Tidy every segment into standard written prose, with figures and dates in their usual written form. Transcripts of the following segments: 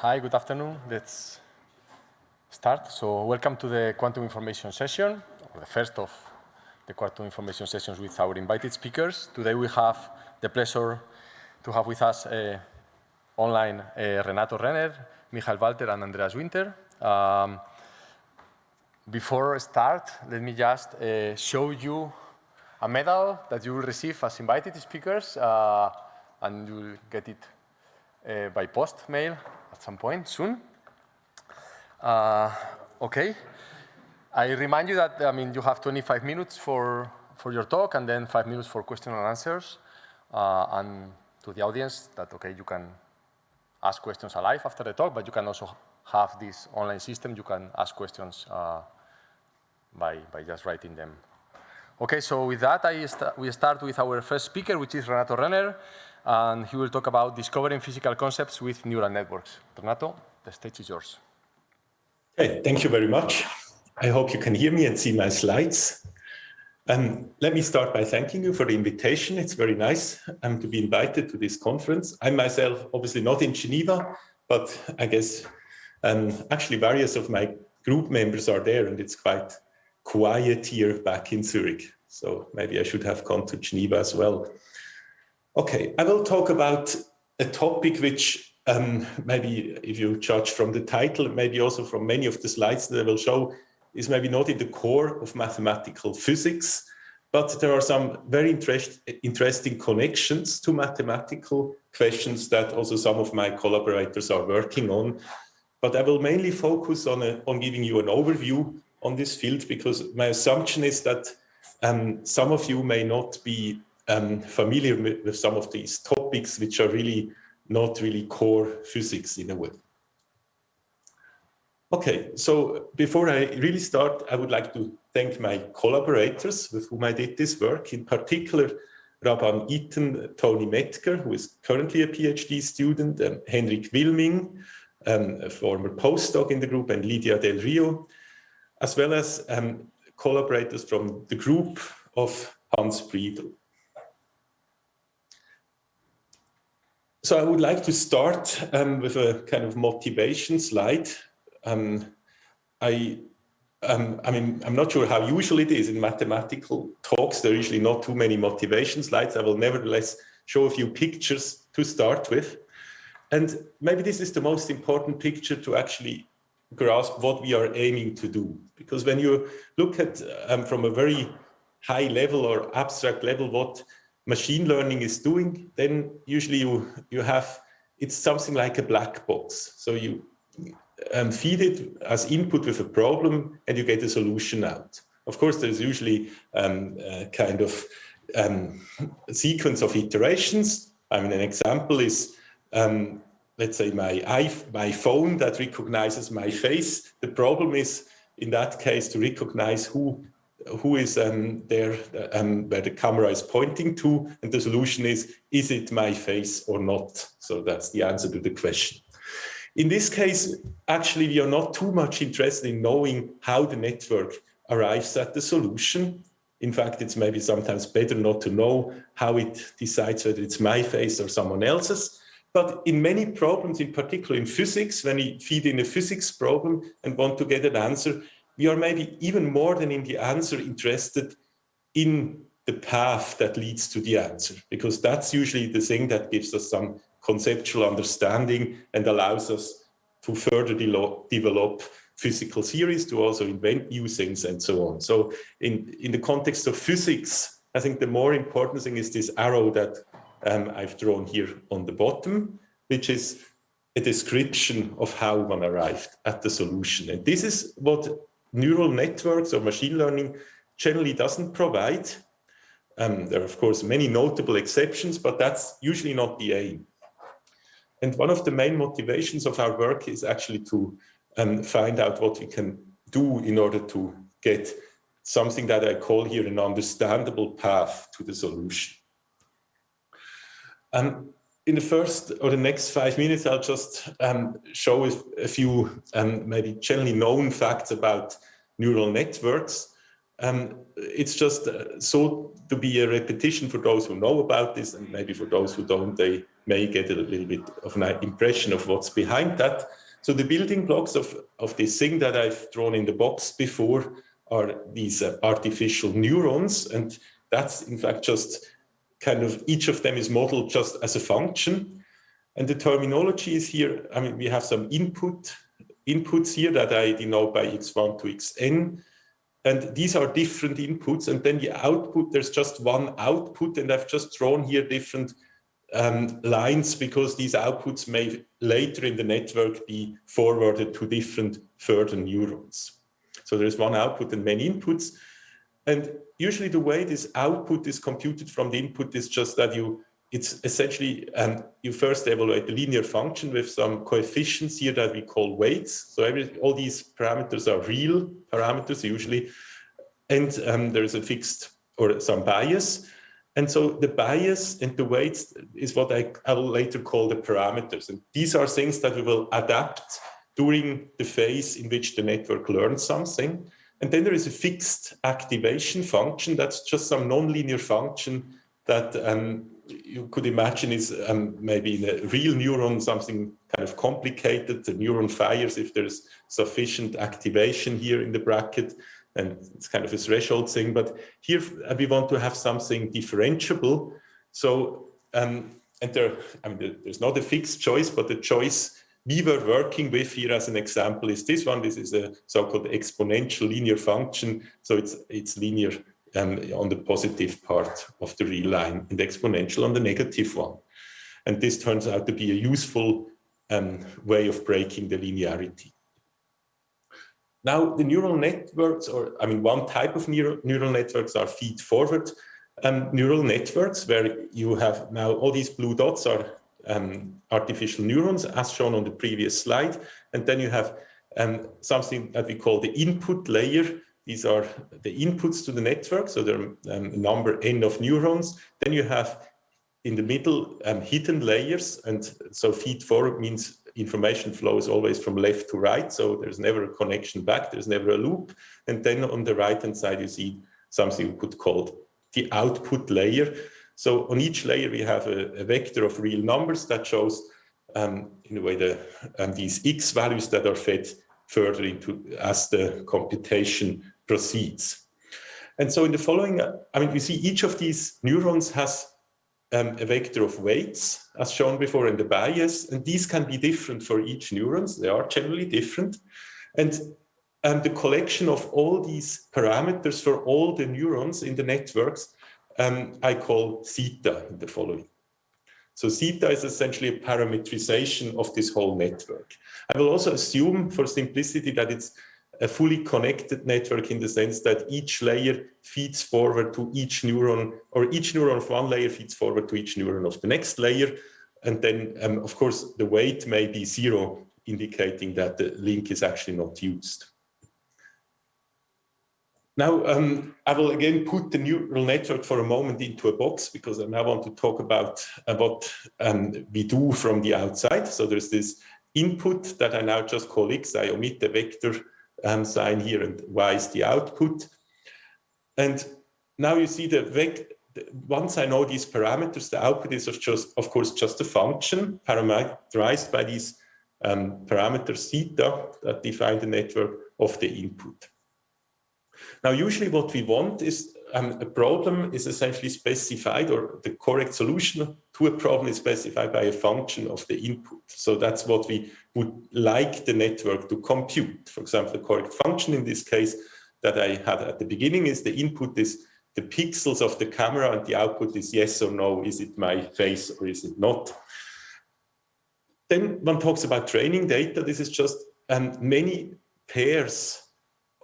Hi, good afternoon. Let's start. So welcome to the quantum information session, or the first of the quantum information sessions with our invited speakers. Today we have the pleasure to have with us online Renato Renner, Michael Walter, and Andreas Winter. Before I start, let me just show you a medal that you will receive as invited speakers, and you will get it by post mail at some point soon. Okay. I remind you that you have 25 minutes for your talk, and then 5 minutes for question and answers. And to the audience, that you can ask questions alive after the talk, but you can also have this online system. You can ask questions by just writing them. Okay, so with that, we start with our first speaker, which is Renato Renner, and he will talk about discovering physical concepts with neural networks. Renato, the stage is yours. Okay, thank you very much. I hope you can hear me and see my slides. Let me start by thanking you for the invitation. It's very nice to be invited to this conference. I'm myself obviously not in Geneva, but I guess actually various of my group members are there, and it's quite quiet here back in Zurich. So maybe I should have gone to Geneva as well. Okay, I will talk about a topic which maybe if you judge from the title, maybe also from many of the slides that I will show, is maybe not in the core of mathematical physics, but there are some very interesting connections to mathematical questions that also some of my collaborators are working on. But I will mainly focus on giving you an overview on this field, because my assumption is that some of you may not be familiar with some of these topics, which are really not really core physics in a way. Okay, so before I really start, I would like to thank my collaborators with whom I did this work, in particular Rabban Itten, Tony Metker, who is currently a PhD student, Henrik Wilming, a former postdoc in the group, and Lydia Del Rio, as well as collaborators from the group of Hans Friedl. So I would like to start with a kind of motivation slide. I'm not sure how usual it is in mathematical talks. There are usually not too many motivation slides. I will nevertheless show a few pictures to start with. And maybe this is the most important picture to actually grasp what we are aiming to do. Because when you look at from a very high level or abstract level what machine learning is doing, then usually you have, it's something like a black box. So you feed it as input with a problem and you get a solution out. Of course, there's usually a kind of sequence of iterations. An example is, let's say my phone that recognizes my face. The problem is, in that case, to recognize who is there where the camera is pointing to, and the solution is it my face or not? So that's the answer to the question. In this case, actually, we are not too much interested in knowing how the network arrives at the solution. In fact, it's maybe sometimes better not to know how it decides whether it's my face or someone else's. But in many problems, in particular in physics, when we feed in a physics problem and want to get an answer, we are maybe even more than in the answer interested in the path that leads to the answer, because that's usually the thing that gives us some conceptual understanding and allows us to further develop physical theories, to also invent new things and so on. So in the context of physics, I think the more important thing is this arrow that I've drawn here on the bottom, which is a description of how one arrived at the solution. And this is what neural networks or machine learning generally doesn't provide. There are, of course, many notable exceptions, but that's usually not the aim. And one of the main motivations of our work is actually to find out what we can do in order to get something that I call here an understandable path to the solution. In the first or the next 5 minutes, I'll just show a few maybe generally known facts about neural networks. it's just so to be a repetition for those who know about this, and maybe for those who don't, they may get a little bit of an impression of what's behind that. So the building blocks of this thing that I've drawn in the box before are these artificial neurons, and that's in fact just kind of, each of them is modeled just as a function. And the terminology is here, I mean, we have some inputs here that I denote by x1 to xn, and these are different inputs, and then the output, there's just one output, and I've just drawn here different lines because these outputs may later in the network be forwarded to different further neurons. So there's one output and many inputs, and usually the way this output is computed from the input is just that it's essentially, you first evaluate the linear function with some coefficients here that we call weights. So all these parameters are real parameters usually, and there is a fixed or some bias. And so the bias and the weights is what I will later call the parameters. And these are things that we will adapt during the phase in which the network learns something. And then there is a fixed activation function. That's just some nonlinear function that you could imagine is maybe in a real neuron, something kind of complicated. The neuron fires if there's sufficient activation here in the bracket, and it's kind of a threshold thing. But here we want to have something differentiable. So, and there's not a fixed choice, but the choice we were working with here as an example is this one. This is a so-called exponential linear function. So it's linear on the positive part of the real line and exponential on the negative one. And this turns out to be a useful way of breaking the linearity. Now, the neural networks, one type of neural networks are feed-forward neural networks, where you have now all these blue dots are artificial neurons, as shown on the previous slide. And then you have something that we call the input layer. These are the inputs to the network, so there are number n of neurons. Then you have in the middle hidden layers, and so feed-forward means information flows always from left to right, so there's never a connection back, there's never a loop. And then on the right-hand side, you see something we could call the output layer. So on each layer, we have a vector of real numbers that shows, in a way, these x values that are fed further into as the computation proceeds. And so in the following, we see each of these neurons has a vector of weights, as shown before, in the bias, and these can be different for each neurons. They are generally different. And the collection of all these parameters for all the neurons in the networks, I call theta in the following. So theta is essentially a parametrization of this whole network. I will also assume, for simplicity, that it's a fully connected network in the sense that each layer feeds forward to each neuron, or each neuron of one layer feeds forward to each neuron of the next layer. And then, of course, the weight may be 0, indicating that the link is actually not used. Now, I will again put the neural network for a moment into a box, because I now want to talk about what we do from the outside. So there's this input that I now just call x. I omit the vector sign here, and y is the output. And now you see once I know these parameters, the output is of course just a function parameterized by these parameters theta that define the network of the input. Now, usually what we want is a problem is essentially specified, or the correct solution to a problem is specified by a function of the input. So that's what we would like the network to compute. For example, the correct function in this case that I had at the beginning is the input is the pixels of the camera, and the output is yes or no, is it my face or is it not? Then one talks about training data. This is just many pairs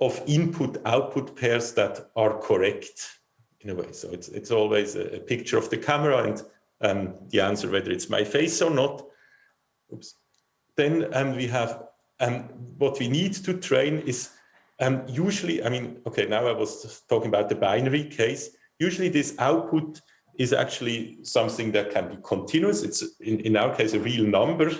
of input-output pairs that are correct in a way. So it's always a picture of the camera and the answer whether it's my face or not. Oops. Then we have what we need to train is usually, now I was talking about the binary case. Usually this output is actually something that can be continuous. It's in our case a real number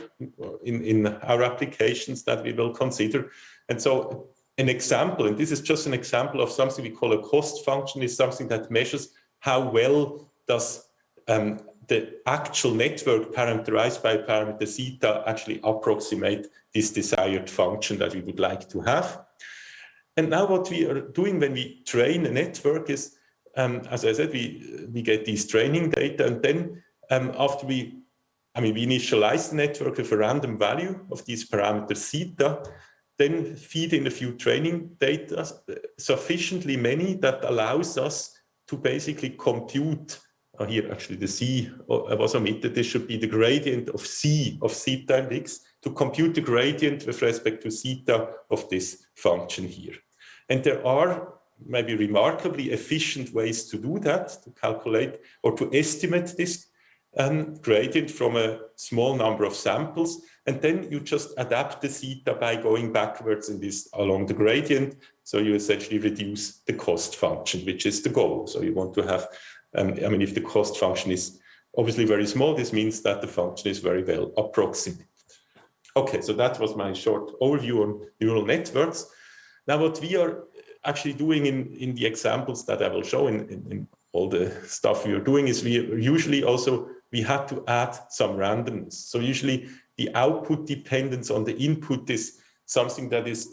in our applications that we will consider. And so an example, and this is just an example of something we call a cost function, is something that measures how well does the actual network parameterized by parameter zeta actually approximate this desired function that we would like to have. And now what we are doing when we train a network is, as I said, we get these training data, and then after we initialize the network with a random value of these parameters zeta, then feed in a few training data, sufficiently many that allows us to basically compute. Here, actually, the C was omitted. This should be the gradient of C of zeta and x, to compute the gradient with respect to zeta of this function here. And there are maybe remarkably efficient ways to do that, to calculate or to estimate this gradient from a small number of samples. And then you just adapt the zeta by going backwards in this along the gradient. So you essentially reduce the cost function, which is the goal. So you want to have, if the cost function is obviously very small, this means that the function is very well approximated. Okay, so that was my short overview on neural networks. Now, what we are actually doing in the examples that I will show in all the stuff we are doing is we had to add some randomness. So usually the output dependence on the input is something that is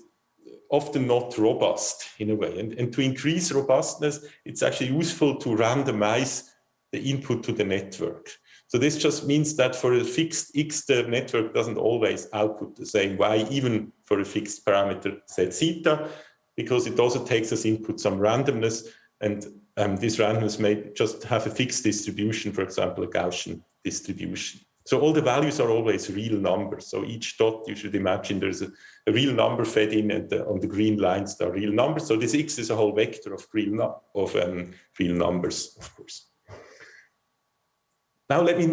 often not robust in a way. And to increase robustness, it's actually useful to randomize the input to the network. So this just means that for a fixed x, the network doesn't always output the same y, even for a fixed parameter set zeta, because it also takes as input some randomness, and this randomness may just have a fixed distribution, for example, a Gaussian distribution. So all the values are always real numbers. So each dot, you should imagine there's a real number fed in, and on the green lines there are real numbers. So this x is a whole vector of real numbers, of course. Now let me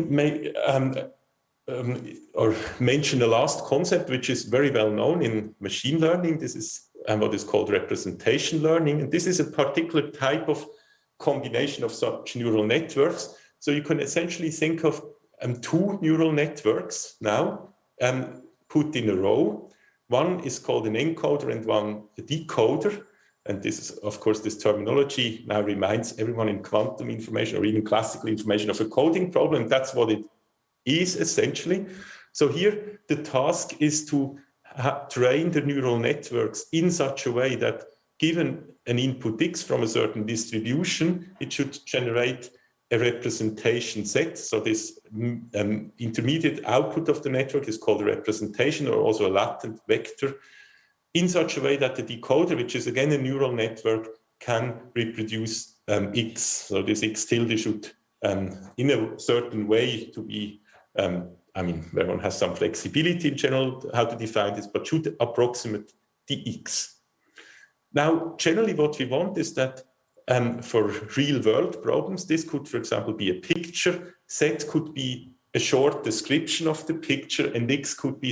mention the last concept, which is very well known in machine learning. This is what is called representation learning. And this is a particular type of combination of such neural networks. So you can essentially think of two neural networks now put in a row. One is called an encoder and one a decoder. And this is, of course, this terminology now reminds everyone in quantum information or even classical information of a coding problem. That's what it is essentially. So here the task is to train the neural networks in such a way that given an input x from a certain distribution, it should generate a representation set. So this intermediate output of the network is called a representation, or also a latent vector, in such a way that the decoder, which is again a neural network, can reproduce x. So this x tilde should, in a certain way, to be, where one has some flexibility in general how to define this, but should approximate the x. Now, generally what we want is that for real-world problems, this could, for example, be a picture. Z could be a short description of the picture, and x could be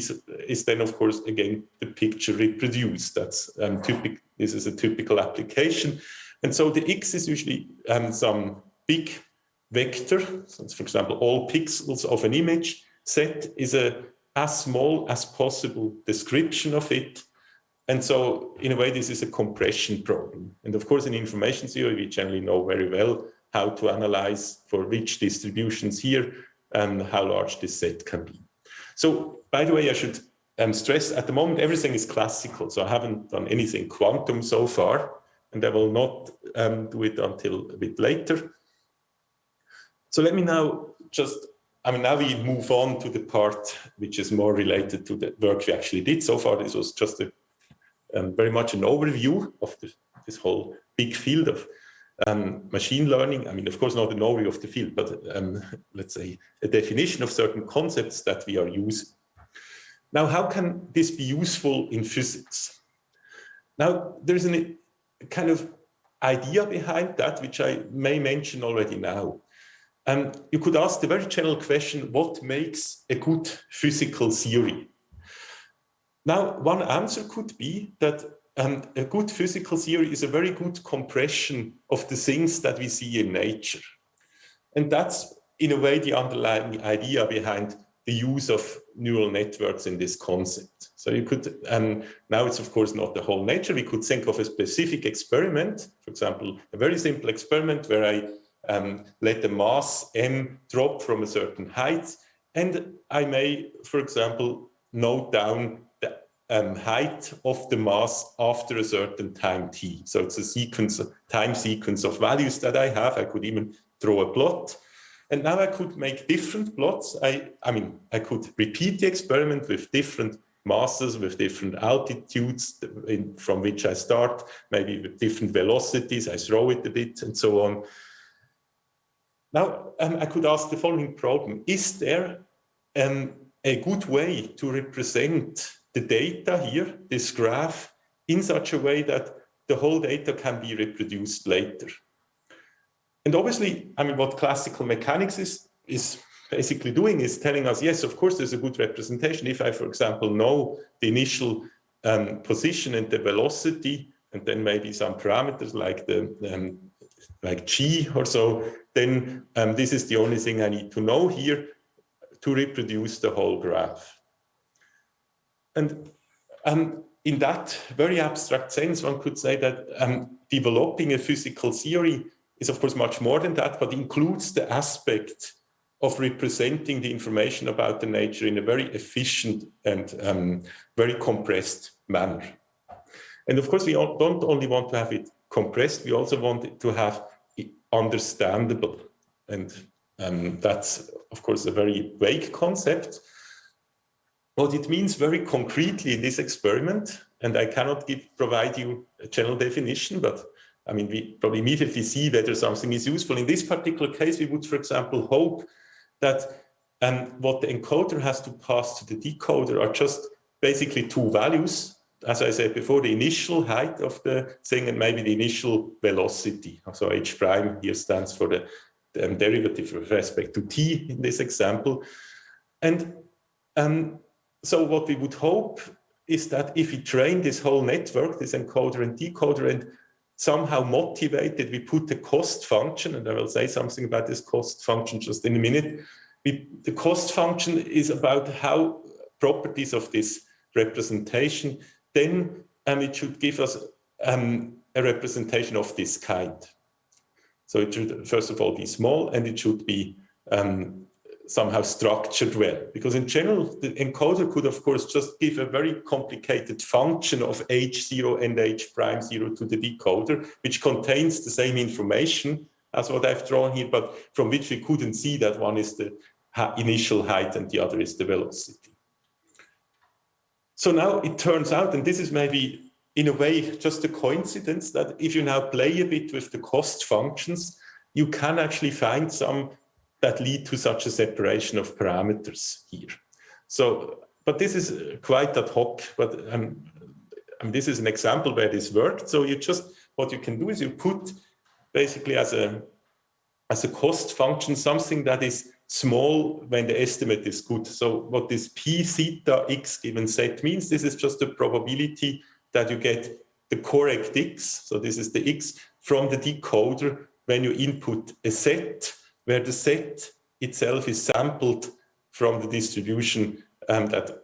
is then, of course, again the picture reproduced. That's typical. This is a typical application, and so the x is usually some big vector. So, for example, all pixels of an image. Z is a as small as possible description of it. And so, in a way, this is a compression problem. And of course, in information theory, we generally know very well how to analyze for which distributions here and how large this set can be. So, by the way, I should stress at the moment, everything is classical. So I haven't done anything quantum so far, and I will not do it until a bit later. So let me now just, now we move on to the part which is more related to the work we actually did. So far, this was just a very much an overview of this whole big field of machine learning. Of course, not an overview of the field, but let's say a definition of certain concepts that we are using. Now, how can this be useful in physics? Now, there's a kind of idea behind that, which I may mention already now. You could ask the very general question, what makes a good physical theory? Now, one answer could be that a good physical theory is a very good compression of the things that we see in nature. And that's, in a way, the underlying idea behind the use of neural networks in this concept. So you could, now it's of course not the whole nature, we could think of a specific experiment, for example, a very simple experiment where I let the mass m drop from a certain height, and I may, for example, note down the height of the mass after a certain time t. So it's a sequence, time sequence of values that I have. I could even draw a plot. And now I could make different plots. I could repeat the experiment with different masses, with different altitudes from which I start, maybe with different velocities. I throw it a bit and so on. Now, I could ask the following problem. Is there a good way to represent the data here, this graph, in such a way that the whole data can be reproduced later? And obviously, what classical mechanics is basically doing is telling us, yes, of course, there's a good representation. If I, for example, know the initial position and the velocity, and then maybe some parameters like like g or so, then this is the only thing I need to know here to reproduce the whole graph. And in that very abstract sense, one could say that developing a physical theory is, of course, much more than that, but includes the aspect of representing the information about the nature in a very efficient and very compressed manner. And of course, we don't only want to have it compressed, we also want it to have it understandable. And that's, of course, a very vague concept. What it means very concretely in this experiment, and I cannot provide you a general definition, but we probably immediately see whether something is useful. In this particular case, we would, for example, hope that what the encoder has to pass to the decoder are just basically two values. As I said before, the initial height of the thing and maybe the initial velocity. So h prime here stands for the derivative with respect to t in this example. And so what we would hope is that if we train this whole network, this encoder and decoder, and somehow motivated, we put a cost function, and I will say something about this cost function just in a minute. The cost function is about how properties of this representation, then it should give us a representation of this kind. So it should, first of all, be small, and it should be somehow structured well. Because in general, the encoder could, of course, just give a very complicated function of h0 and h prime 0 to the decoder, which contains the same information as what I've drawn here, but from which we couldn't see that one is the initial height and the other is the velocity. So now it turns out, and this is maybe in a way just a coincidence, that if you now play a bit with the cost functions, you can actually find some that lead to such a separation of parameters here. So, but this is quite ad hoc, but this is an example where this worked. So what you can do is you put basically as a cost function something that is small when the estimate is good. So what this p theta x given z means, this is just the probability that you get the correct x, so this is the x, from the decoder when you input a set, where the set itself is sampled from the distribution that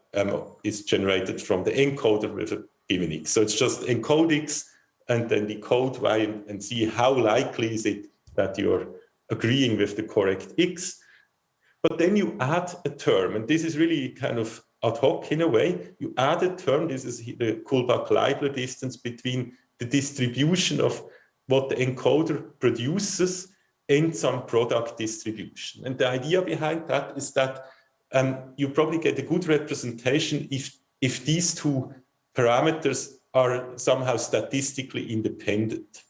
is generated from the encoder with a given x. So it's just encode x and then decode y and see how likely is it that you're agreeing with the correct x. But then you add a term, and this is really kind of ad hoc in a way. You add a term, this is the Kullback-Leibler distance between the distribution of what the encoder produces and some product distribution. And the idea behind that is that you probably get a good representation if these two parameters are somehow statistically independent.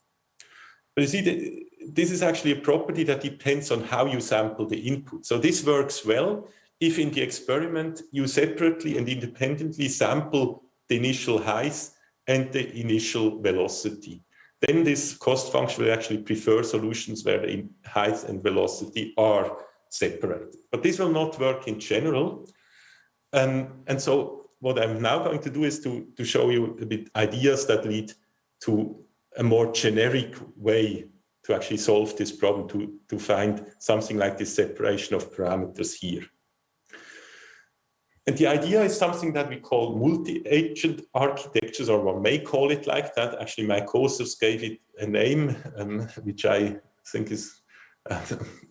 But you see, this is actually a property that depends on how you sample the input. So this works well if in the experiment you separately and independently sample the initial height and the initial velocity. Then this cost function will actually prefer solutions where the height and velocity are separated. But this will not work in general. And so what I'm now going to do is to show you a bit ideas that lead to a more generic way to actually solve this problem, to find something like this separation of parameters here. And the idea is something that we call multi-agent architectures, or one may call it like that. Actually, my co-authors gave it a name, which I think is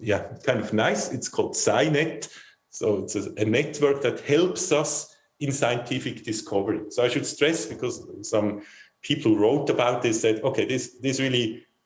yeah, kind of nice. It's called SciNet. So it's a network that helps us in scientific discovery. So I should stress, because some people wrote about this, said, okay, this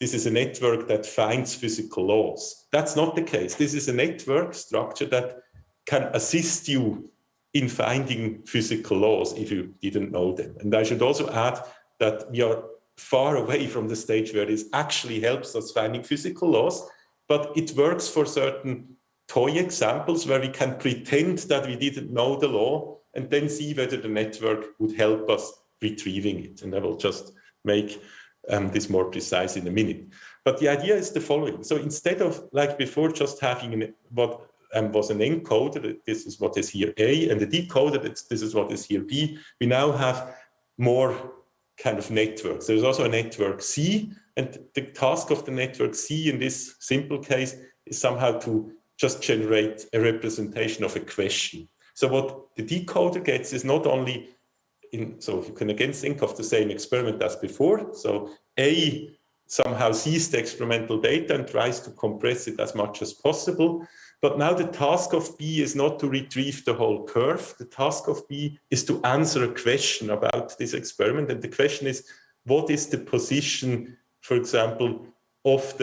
is a network that finds physical laws. That's not the case. This is a network structure that can assist you in finding physical laws if you didn't know them. And I should also add that we are far away from the stage where this actually helps us finding physical laws, but it works for certain toy examples where we can pretend that we didn't know the law and then see whether the network would help us retrieving it. And I will just make this more precise in a minute. But the idea is the following. So instead of, like before, just having what was an encoder, this is what is here A, and the decoder, this is what is here B, we now have more kind of networks. There's also a network C, and the task of the network C in this simple case is somehow to just generate a representation of a question. So what the decoder gets is not only so you can again think of the same experiment as before. So A somehow sees the experimental data and tries to compress it as much as possible. But now the task of B is not to retrieve the whole curve. The task of B is to answer a question about this experiment. And the question is, what is the position, for example, of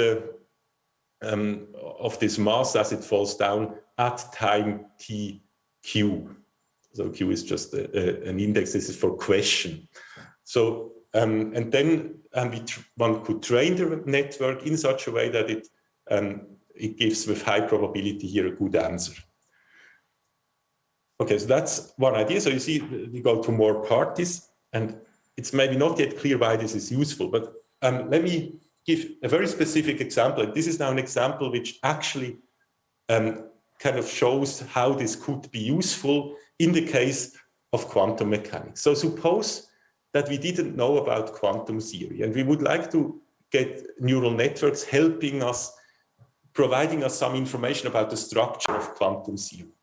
this mass as it falls down at time t q? So q is just an index. This is for question. So and then one could train the network in such a way that it gives with high probability here a good answer. Okay, so that's one idea. So you see, we go to more parties, and it's maybe not yet clear why this is useful, but let me give a very specific example. This is now an example which actually kind of shows how this could be useful in the case of quantum mechanics. So suppose that we didn't know about quantum theory, and we would like to get neural networks helping us, providing us some information about the structure of quantum theory.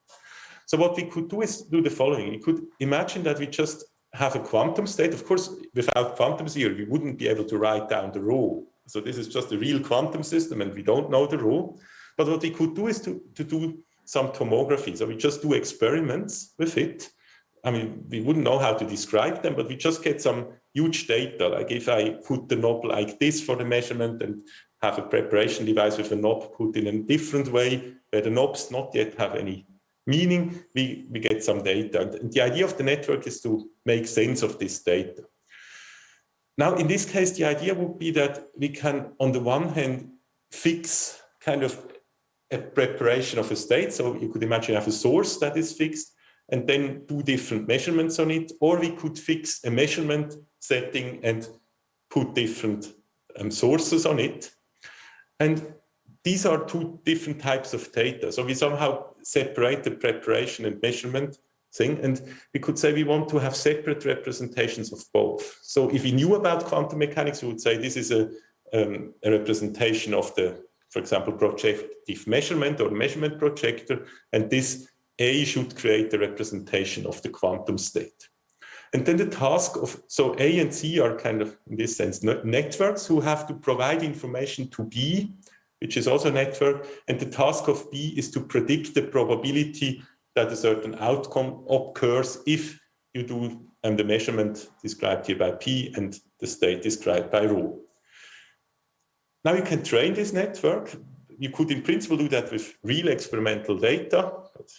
So what we could do is do the following. We could imagine that we just have a quantum state. Of course, without quantum theory, we wouldn't be able to write down the rule. So this is just a real quantum system, and we don't know the rule. But what we could do is to do some tomography. So we just do experiments with it. I mean, we wouldn't know how to describe them, but we just get some huge data. Like if I put the knob like this for the measurement and have a preparation device with a knob put in a different way, where the knobs not yet have any meaning, we get some data. And the idea of the network is to make sense of this data. Now, in this case, the idea would be that we can, on the one hand, fix kind of a preparation of a state. So you could imagine you have a source that is fixed, and then do different measurements on it, or we could fix a measurement setting and put different sources on it. And these are two different types of data. So we somehow separate the preparation and measurement thing, and we could say we want to have separate representations of both. So if we knew about quantum mechanics, we would say this is a representation of the, for example, projective measurement or measurement projector, and this A should create a representation of the quantum state. And then the task of, so A and C are kind of, in this sense, networks who have to provide information to B, which is also a network. And the task of B is to predict the probability that a certain outcome occurs if you do the measurement described here by P and the state described by ρ. Now you can train this network. You could in principle do that with real experimental data.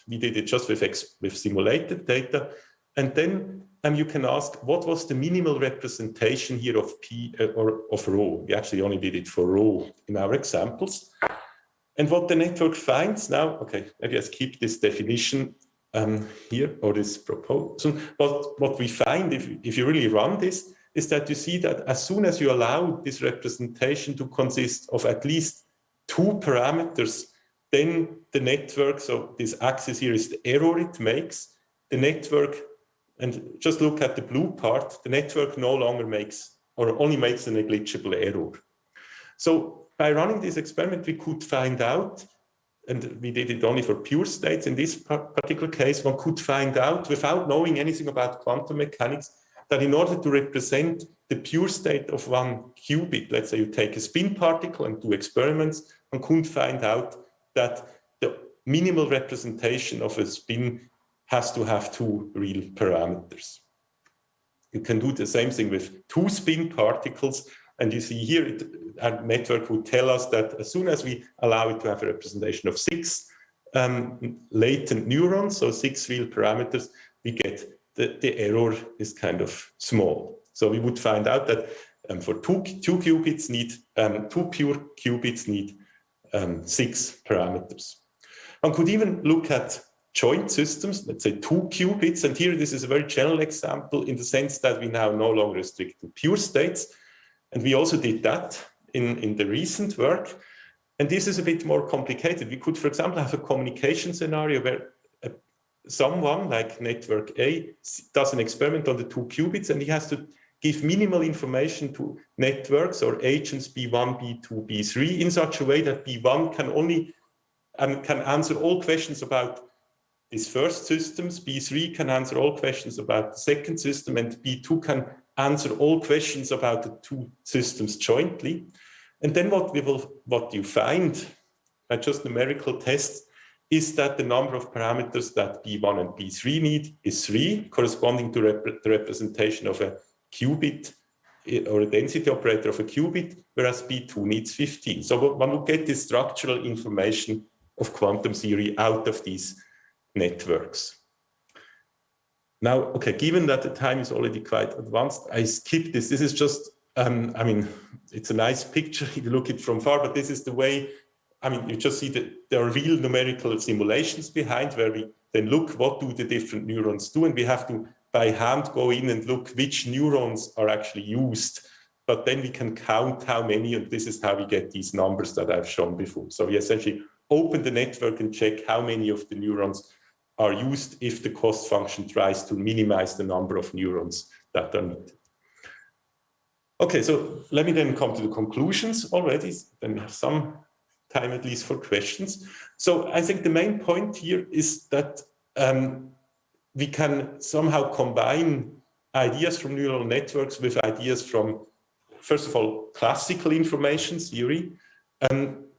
We did it just with simulated data. And then you can ask, what was the minimal representation here of P or of ρ? We actually only did it for ρ in our examples. And what the network finds now, okay, maybe let's keep this definition here, or this proposal. But what we find, if you really run this, is that you see that as soon as you allow this representation to consist of at least two parameters, then the network, so this axis here is the error it makes, the network, and just look at the blue part, the network no longer makes, or only makes a negligible error. So by running this experiment, we could find out and we did it only for pure states in this particular case, one could find out, without knowing anything about quantum mechanics, that in order to represent the pure state of one qubit, let's say you take a spin particle and do experiments, one could find out that the minimal representation of a spin has to have two real parameters. You can do the same thing with two spin particles, and you see here, our network would tell us that as soon as we allow it to have a representation of 6 latent neurons, so 6 real parameters, we get the error is kind of small. So we would find out that for two qubits need, 2 pure qubits need 6 parameters. One could even look at joint systems, let's say 2 qubits, and here this is a very general example in the sense that we now no longer restrict to pure states, and we also did that in the recent work, and this is a bit more complicated. We could, for example, have a communication scenario where someone like network A does an experiment on the 2 qubits, and he has to give minimal information to networks or agents B1, B2, B3 in such a way that B1 can only can answer all questions about these first systems, B3 can answer all questions about the second system, and B2 can answer all questions about the 2 systems jointly. And then what you find by just numerical tests is that the number of parameters that B1 and B3 need is 3, corresponding to the representation of a qubit or a density operator of a qubit, whereas B2 needs 15. So one will get this structural information of quantum theory out of these networks. Now, okay, given that the time is already quite advanced, I skip this. This is just, I mean, it's a nice picture if you look at it from far, but this is the way, I mean, you just see that there are real numerical simulations behind where we then look what do the different neurons do, and we have to by hand go in and look which neurons are actually used, but then we can count how many, and this is how we get these numbers that I've shown before. So we essentially open the network and check how many of the neurons are used if the cost function tries to minimize the number of neurons that are needed. Okay, so let me then come to the conclusions already, then have some time at least for questions. So I think the main point here is that we can somehow combine ideas from neural networks with ideas from, first of all, classical information theory,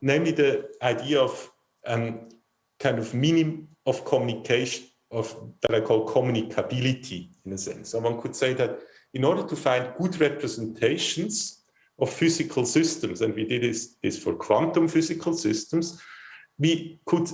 namely the idea of kind of minimum of communication, that I call communicability in a sense. So one could say that in order to find good representations of physical systems, and we did this for quantum physical systems, we could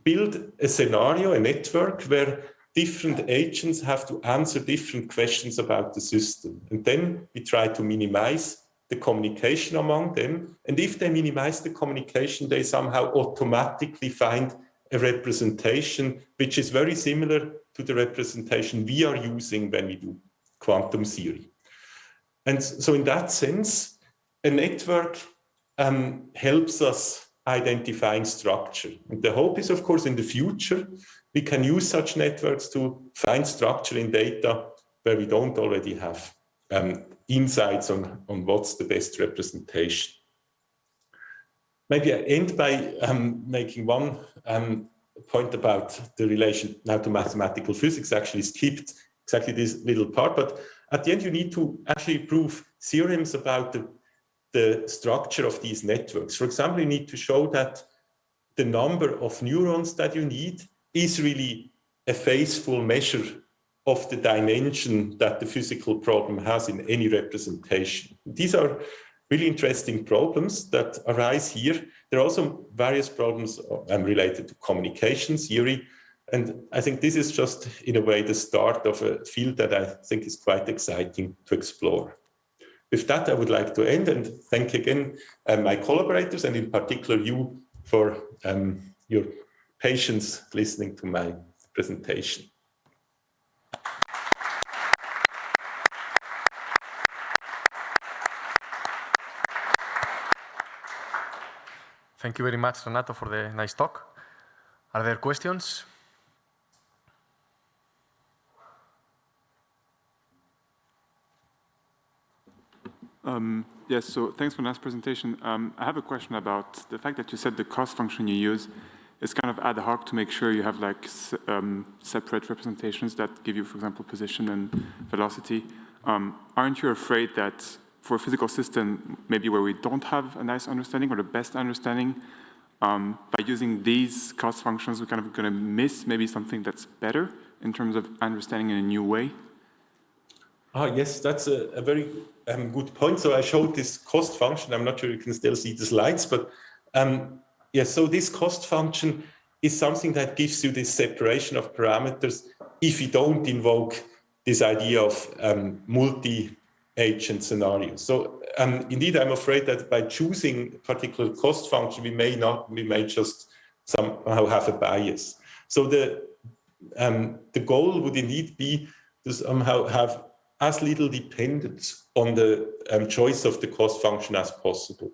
build a scenario, a network, where different agents have to answer different questions about the system. And then we try to minimize the communication among them. And if they minimize the communication, they somehow automatically find a representation which is very similar to the representation we are using when we do quantum theory. And so in that sense, a network helps us identifying structure. And the hope is, of course, in the future, we can use such networks to find structure in data where we don't already have insights on what's the best representation. Maybe I end by making one point about the relation now to mathematical physics. Actually skipped exactly this little part, but at the end you need to actually prove theorems about the structure of these networks. For example, you need to show that the number of neurons that you need is really a faithful measure of the dimension that the physical problem has in any representation. These are really interesting problems that arise here. There are also various problems related to communication theory. And I think this is just, in a way, the start of a field that I think is quite exciting to explore. With that, I would like to end and thank again my collaborators, and in particular you for your patience listening to my presentation. Thank you very much, Renato, for the nice talk. Are there questions? Yes, so thanks for the nice presentation. I have a question about the fact that you said the cost function you use is kind of ad hoc to make sure you have like separate representations that give you, for example, position and velocity. Aren't you afraid that for a physical system, maybe where we don't have a nice understanding or the best understanding, by using these cost functions, we're kind of going to miss maybe something that's better in terms of understanding in a new way? Yes, that's a very good point. So I showed this cost function. I'm not sure you can still see the slides, but yes, so this cost function is something that gives you this separation of parameters if you don't invoke this idea of multi-agent scenarios. So indeed, I'm afraid that by choosing a particular cost function, we may just somehow have a bias. So the goal would indeed be to somehow have as little dependence on the choice of the cost function as possible.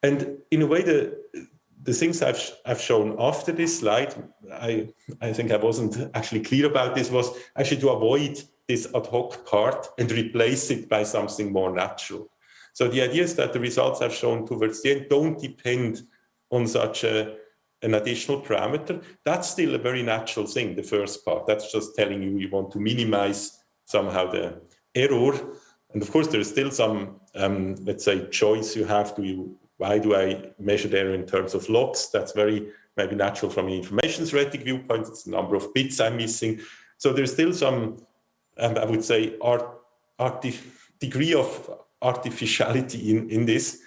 And in a way, the things I've shown after this slide, I think I wasn't actually clear about this, was actually to avoid this ad hoc part and replace it by something more natural. So the idea is that the results I've shown towards the end don't depend on such an additional parameter. That's still a very natural thing, the first part. That's just telling you want to minimize somehow the error. And of course, there is still some, let's say, choice you have to, why do I measure the error in terms of logs? That's very maybe natural from an information theoretic viewpoint. It's the number of bits I'm missing. So there's still some, I would say, degree of artificiality in this.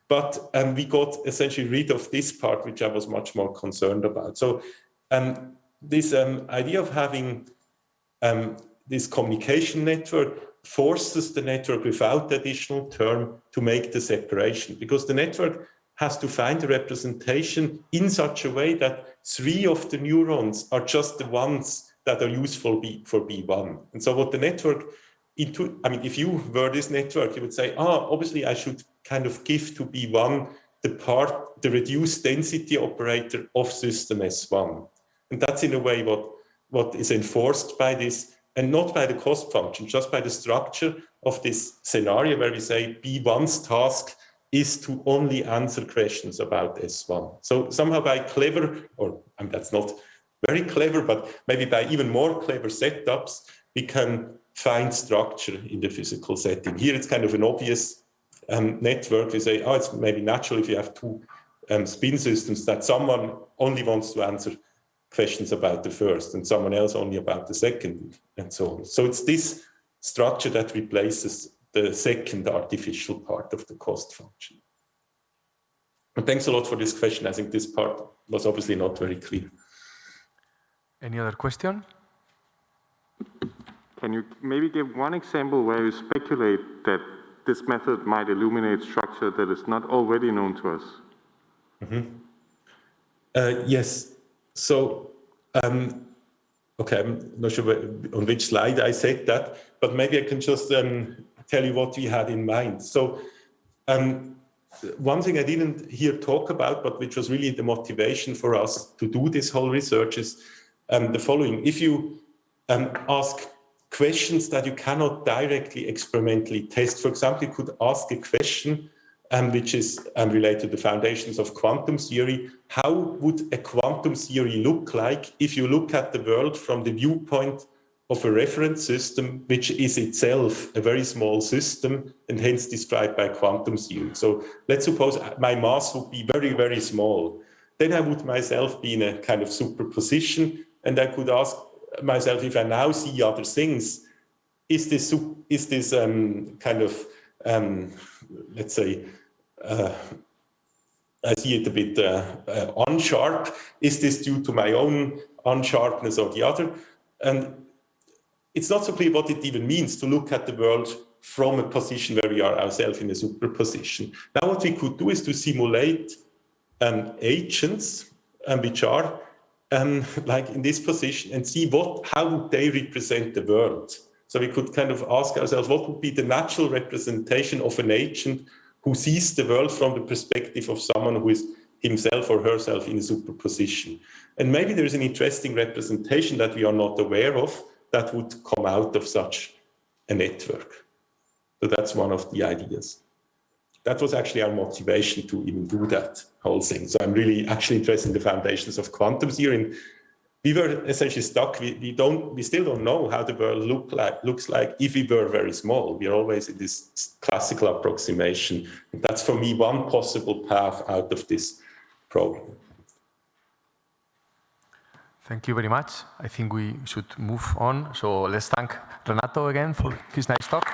But we got essentially rid of this part, which I was much more concerned about. So this idea of having this communication network forces the network without the additional term to make the separation, because the network has to find a representation in such a way that 3 of the neurons are just the ones that are useful for B1. And so what the network, if you were this network, you would say, obviously I should kind of give to B1 the reduced density operator of system S1. And that's in a way what is enforced by this, and not by the cost function, just by the structure of this scenario where we say B1's task is to only answer questions about S1. So somehow by clever, or that's not very clever, but maybe by even more clever setups, we can find structure in the physical setting. Here it's kind of an obvious network. We say, it's maybe natural if you have 2 spin systems that someone only wants to answer questions about the first and someone else only about the second, and so on. So it's this structure that replaces the second artificial part of the cost function. And thanks a lot for this question. I think this part was obviously not very clear. Any other question? Can you maybe give one example where you speculate that this method might illuminate structure that is not already known to us? Yes. So, okay, I'm not sure on which slide I said that, but maybe I can just tell you what we had in mind. So, one thing I didn't hear talk about, but which was really the motivation for us to do this whole research is the following. If you ask questions that you cannot directly experimentally test, for example, you could ask a question which is related to the foundations of quantum theory. How would a quantum theory look like if you look at the world from the viewpoint of a reference system, which is itself a very small system and hence described by quantum theory? So let's suppose my mass would be very, very small. Then I would myself be in a kind of superposition, and I could ask myself, if I now see other things, is this kind of, let's say, I see it a bit unsharp. Is this due to my own unsharpness or the other? And it's not so clear what it even means to look at the world from a position where we are ourselves in a superposition. Now what we could do is to simulate agents which are like in this position and see how would they represent the world. So we could kind of ask ourselves, what would be the natural representation of an agent who sees the world from the perspective of someone who is himself or herself in a superposition. And maybe there's an interesting representation that we are not aware of that would come out of such a network. So that's one of the ideas. That was actually our motivation to even do that whole thing. So I'm really actually interested in the foundations of quantum theory. And we were essentially stuck. We still don't know how the world looks like if we were very small. We're always in this classical approximation. And that's for me one possible path out of this problem. Thank you very much. I think we should move on. So let's thank Renato again for his nice talk.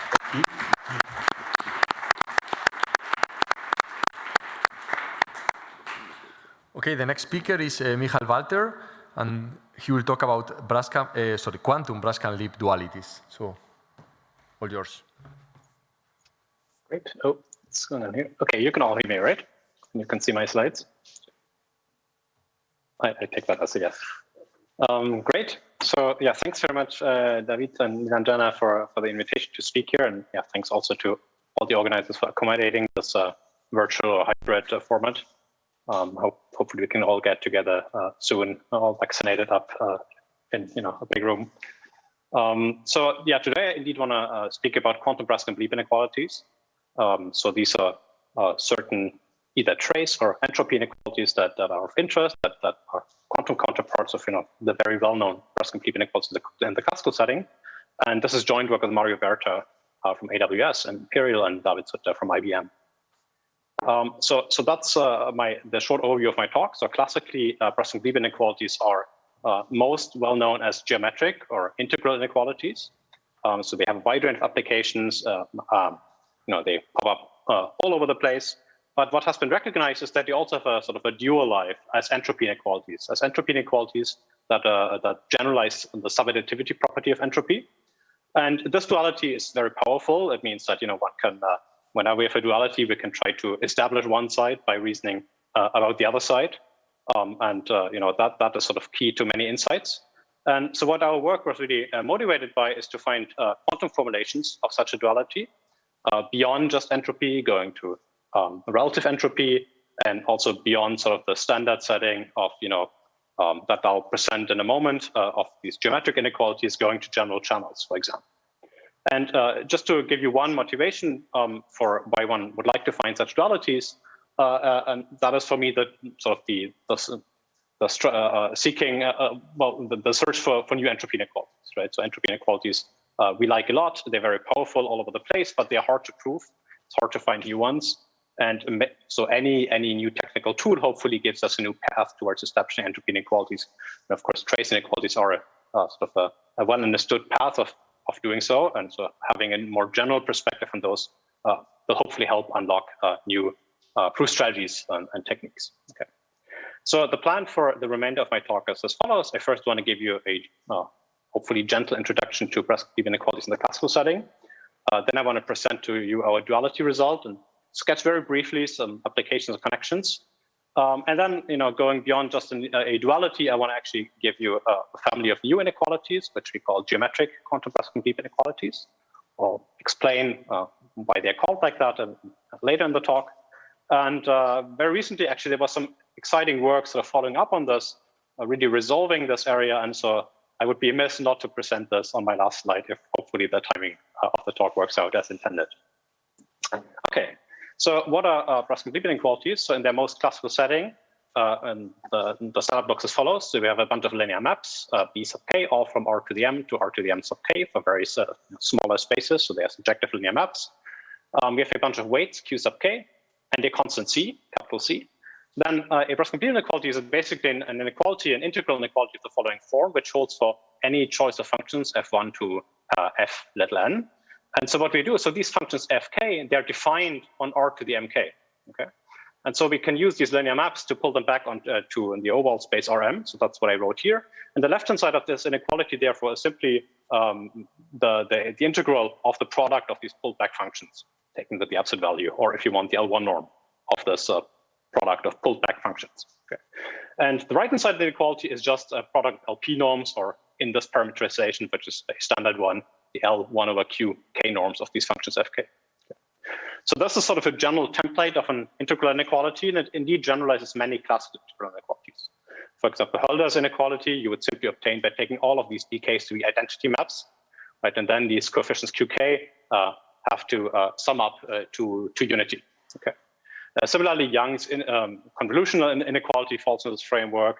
Okay, the next speaker is Michael Walter, and he will talk about quantum Brascamp-Lieb dualities. So, all yours. Great. Oh, what's going on here? Okay, you can all hear me, right? You can see my slides. I take that as a yes. Great. So yeah, thanks very much, David and Mirandana, for the invitation to speak here, and yeah, thanks also to all the organizers for accommodating this virtual or hybrid format. Hopefully we can all get together soon, all vaccinated up in a big room. So yeah, today I indeed want to speak about quantum Brascamp-Lieb inequalities. So these are certain either trace or entropy inequalities that are of interest, that are quantum counterparts of the very well-known Brascamp-Lieb inequalities in the classical setting. And this is joint work with Mario Berta from AWS and Imperial and David Sutter from IBM. So that's the short overview of my talk. So classically, Brascamp-Lieb inequalities are most well known as geometric or integral inequalities. So they have a wide range of applications. They pop up all over the place. But what has been recognized is that they also have a sort of a dual life as entropy inequalities, that generalize the subadditivity property of entropy. And this duality is very powerful. It means that one can, whenever we have a duality, we can try to establish one side by reasoning about the other side, that is sort of key to many insights. And so what our work was really motivated by is to find quantum formulations of such a duality beyond just entropy, going to relative entropy, and also beyond sort of the standard setting of that I'll present in a moment of these geometric inequalities going to general channels, for example. And just to give you one motivation for why one would like to find such dualities, and that is for me the sort of the search for new entropy inequalities, right? So entropy inequalities we like a lot. They're very powerful all over the place, but they're hard to prove. It's hard to find new ones. And so any new technical tool hopefully gives us a new path towards establishing entropy inequalities. And of course, trace inequalities are sort of a well-understood path of doing so. And so having a more general perspective on those will hopefully help unlock new proof strategies and techniques. Okay. So the plan for the remainder of my talk is as follows. I first want to give you a hopefully gentle introduction to Brascamp-Lieb inequalities in the classical setting. Then I want to present to you our duality result and sketch very briefly some applications and connections. And then, going beyond just a duality, I want to actually give you a family of new inequalities, which we call geometric quantum Brascamp-Lieb inequalities. I'll explain why they're called like that later in the talk. And very recently, actually, there was some exciting work sort of following up on this, really resolving this area. And so I would be amiss not to present this on my last slide if hopefully the timing of the talk works out as intended. Okay. So what are Brascamp-Lieb inequalities? So in their most classical setting, and the setup looks as follows. So we have a bunch of linear maps, B sub k, all from R to the m to R to the m sub k for very smaller spaces. So they are subjective linear maps. We have a bunch of weights, Q sub k, and a constant C, capital C. Then a Brascamp-Lieb inequality is basically an inequality, an integral inequality of the following form, which holds for any choice of functions f1 to f little n. And so what we do, so these functions fk, they're defined on R to the mk, okay? And so we can use these linear maps to pull them back on to the overall space Rm. So that's what I wrote here. And the left-hand side of this inequality, therefore, is simply the integral of the product of these pulled back functions, taken with the absolute value, or if you want, the L1 norm of this product of pulled back functions. Okay. And the right-hand side of the inequality is just a product LP norms, or in this parameterization, which is a standard one, the L1 over Q k norms of these functions fk. So this is sort of a general template of an integral inequality, and it indeed generalizes many classical integral inequalities. For example, Hölder's inequality, you would simply obtain by taking all of these dks to be identity maps, right? And then these coefficients qk have to sum up to unity. Okay. Similarly, Young's convolutional inequality falls into this framework.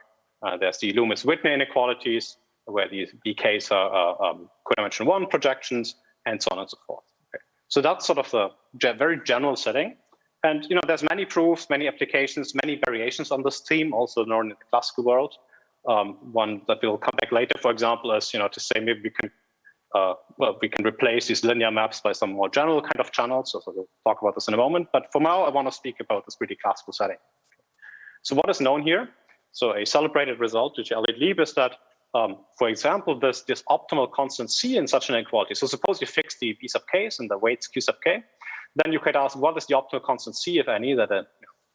There's the Loomis-Whitney inequalities, where these BKs are codimension 1 projections, and so on and so forth. Okay. So that's sort of the very general setting. And there's many proofs, many applications, many variations on this theme, also known in the classical world. One that will come back later, for example, is to say maybe we can we can replace these linear maps by some more general kind of channels. So we'll talk about this in a moment. But for now, I want to speak about this really classical setting. So what is known here? So a celebrated result, which Elliott-Lieb, is that, for example, this optimal constant C in such an inequality. So suppose you fix the B sub k's and the weights Q sub k, then you could ask, what is the optimal constant C, if any, that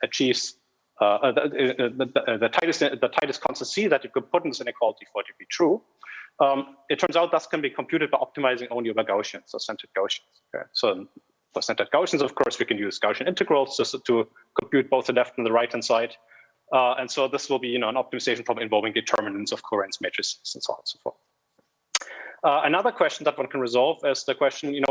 achieves the tightest constant C that you could put in this inequality for it to be true. It turns out that can be computed by optimizing only over Gaussians, so centered Gaussians. Okay? So for centered Gaussians, of course, we can use Gaussian integrals just to compute both the left and the right-hand side. And so this will be an optimization problem involving determinants of covariance matrices and so on and so forth. Another question that one can resolve is the question,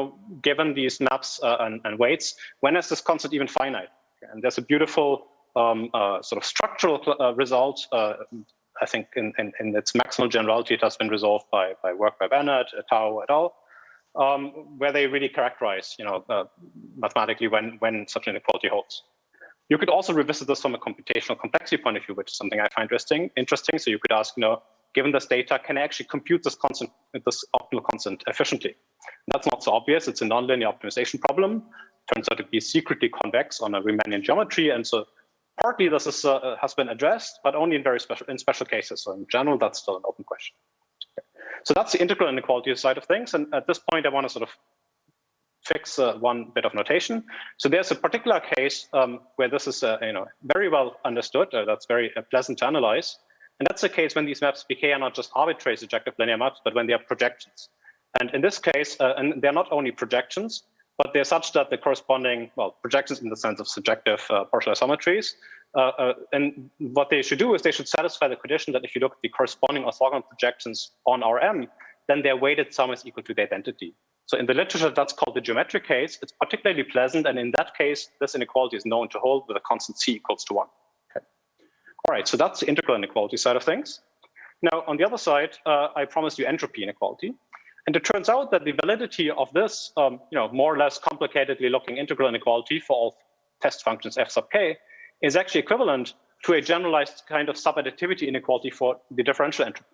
given these maps and weights, when is this constant even finite? And there's a beautiful sort of structural result. I think in its maximal generality, it has been resolved by work by Bennett, Tao et al., where they really characterize, mathematically when such an inequality holds. You could also revisit this from a computational complexity point of view, which is something I find interesting. So you could ask, given this data, can I actually compute this optimal constant efficiently? That's not so obvious. It's a nonlinear optimization problem. Turns out to be secretly convex on a Riemannian geometry, and so partly this is, has been addressed, but only in special cases. So in general, that's still an open question. Okay. So that's the integral inequality side of things. And at this point, I want to sort of fix one bit of notation. So there's a particular case where this is very well understood. That's very pleasant to analyze. And that's the case when these maps BK are not just arbitrary surjective linear maps, but when they are projections. And in this case, and they're not only projections, but they're such that the corresponding, projections in the sense of surjective partial isometries. And what they should do is they should satisfy the condition that if you look at the corresponding orthogonal projections on Rm, then their weighted sum is equal to the identity. So in the literature, that's called the geometric case. It's particularly pleasant. And in that case, this inequality is known to hold with a constant C equals to 1. Okay. All right, so that's the integral inequality side of things. Now, on the other side, I promised you entropy inequality. And it turns out that the validity of this, more or less complicatedly looking integral inequality for all test functions f sub k is actually equivalent to a generalized kind of subadditivity inequality for the differential entropy.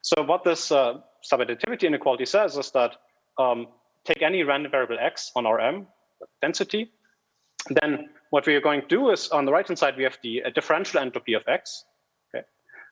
So what this subadditivity inequality says is that take any random variable x on Rm, density, then what we are going to do is on the right-hand side, we have the differential entropy of x.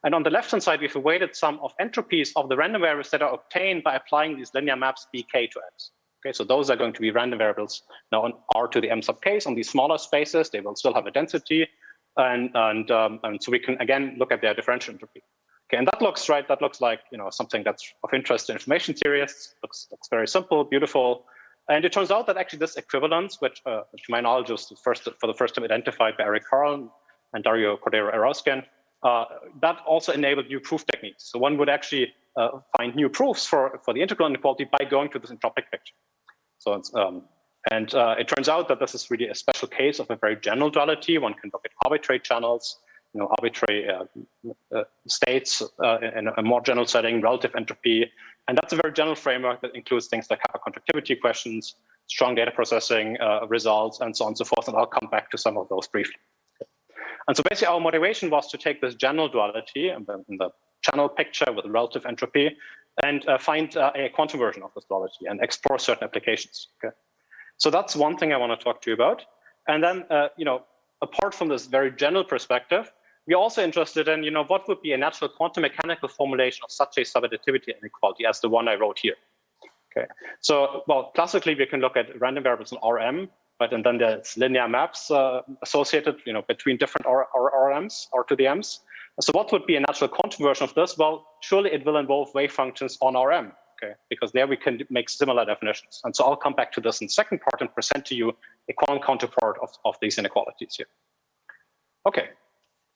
And on the left-hand side, we have a weighted sum of entropies of the random variables that are obtained by applying these linear maps bk to x. Okay, so those are going to be random variables now on R to the m sub k's on these smaller spaces. They will still have a density, and so we can again look at their differential entropy. Okay, and that looks right. That looks like something that's of interest to information theorists. Looks very simple, beautiful, and it turns out that actually this equivalence, which to my knowledge was for the first time identified by Eric Carl and Dario Cordero-Eroskin. That also enabled new proof techniques. So one would actually find new proofs for the integral inequality by going to this entropic picture. So it's, it turns out that this is really a special case of a very general duality. One can look at arbitrary channels, arbitrary states in a more general setting, relative entropy. And that's a very general framework that includes things like hypercontractivity questions, strong data processing results, and so on and so forth. And I'll come back to some of those briefly. And so basically our motivation was to take this general duality in the channel picture with relative entropy and find a quantum version of this duality and explore certain applications. Okay. So that's one thing I want to talk to you about. And then, apart from this very general perspective, we're also interested in, what would be a natural quantum mechanical formulation of such a subadditivity inequality as the one I wrote here. Okay. So, classically, we can look at random variables in Rm, but and then there's linear maps associated, between different RMs, R to the M's. So what would be a natural quantum version of this? Well, surely it will involve wave functions on Rm, okay? Because there we can make similar definitions. And so I'll come back to this in the second part and present to you a quantum counterpart of these inequalities here. Okay,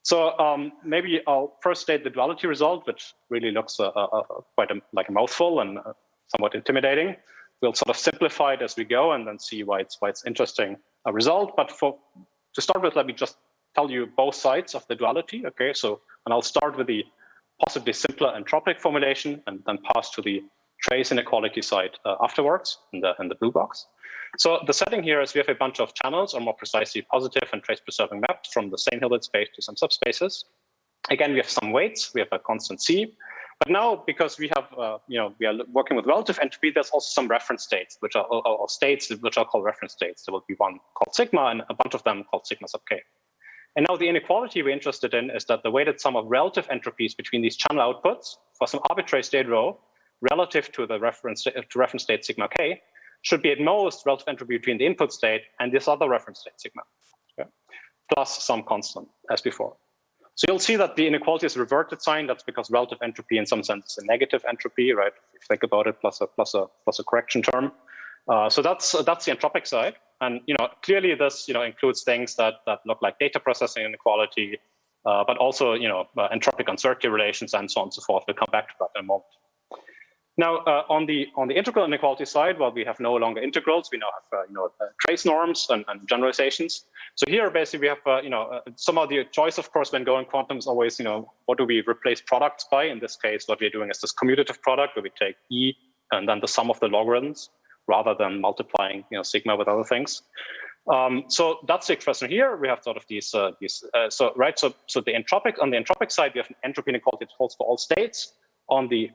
so maybe I'll first state the duality result, which really looks quite like a mouthful and somewhat intimidating. We'll sort of simplify it as we go and then see why it's interesting result. But to start with, let me just tell you both sides of the duality. Okay, so and I'll start with the possibly simpler entropic formulation, and then pass to the trace inequality side afterwards in the blue box. So the setting here is we have a bunch of channels, or more precisely positive and trace preserving mapped from the same Hilbert space to some subspaces. Again, we have some weights. We have a constant C. But now, because we have, we are working with relative entropy, there's also some reference states, which are or states which are called reference states. There will be one called sigma, and a bunch of them called sigma sub k. And now the inequality we're interested in is that the weighted sum of relative entropies between these channel outputs for some arbitrary state rho relative to the reference state sigma k should be at most relative entropy between the input state and this other reference state sigma, okay, plus some constant as before. So you'll see that the inequality is a reverted sign. That's because relative entropy in some sense is a negative entropy, right? If you think about it, plus a correction term. So that's the entropic side. And clearly this includes things that look like data processing inequality, but also entropic uncertainty relations and so on and so forth. We'll come back to that in a moment. Now on the integral inequality side, well, we have no longer integrals. We now have trace norms and generalizations. So here basically we have some of the choice, of course, when going quantum is always what do we replace products by? In this case, what we're doing is this commutative product where we take E and then the sum of the logarithms, rather than multiplying sigma with other things. So that's the expression here. We have sort of these so the entropic, on the entropic side, we have an entropy inequality that holds for all states. On the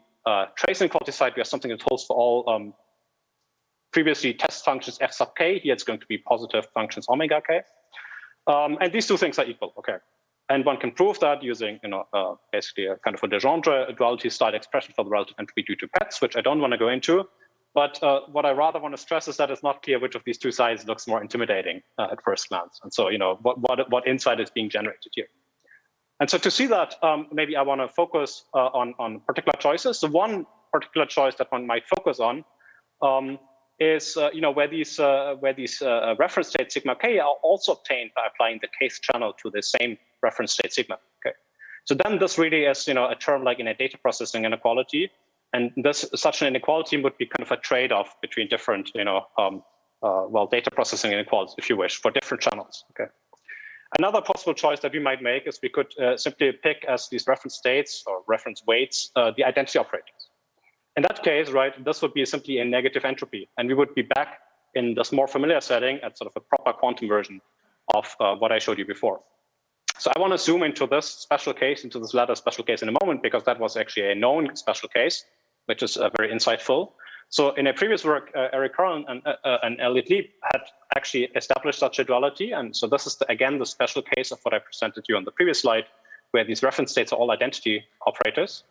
trace inequality side, we have something that holds for all previously test functions f sub k. Here it's going to be positive functions omega k. And these two things are equal, okay. And one can prove that using basically a kind of a Legendre duality style expression for the relative entropy due to pets, which I don't want to go into. But what I rather want to stress is that it's not clear which of these two sides looks more intimidating at first glance. And so, what insight is being generated here. And so to see that, maybe I want to focus on particular choices. So one particular choice that one might focus on is, where these reference state sigma k are also obtained by applying the case channel to the same reference state sigma. Okay. So then this really is, a term like in a data processing inequality. And such an inequality would be kind of a trade-off between different, data processing inequalities, if you wish, for different channels. Okay. Another possible choice that we might make is we could simply pick as these reference states or reference weights the identity operators. In that case, right, this would be simply a negative entropy, and we would be back in this more familiar setting at sort of a proper quantum version of what I showed you before. So I want to zoom into this special case, into this latter special case in a moment, because that was actually a known special case, which is very insightful. So in a previous work, Eric Curran and Elliot Lieb had actually established such a duality. And so this is, again, the special case of what I presented you on the previous slide, where these reference states are all identity operators.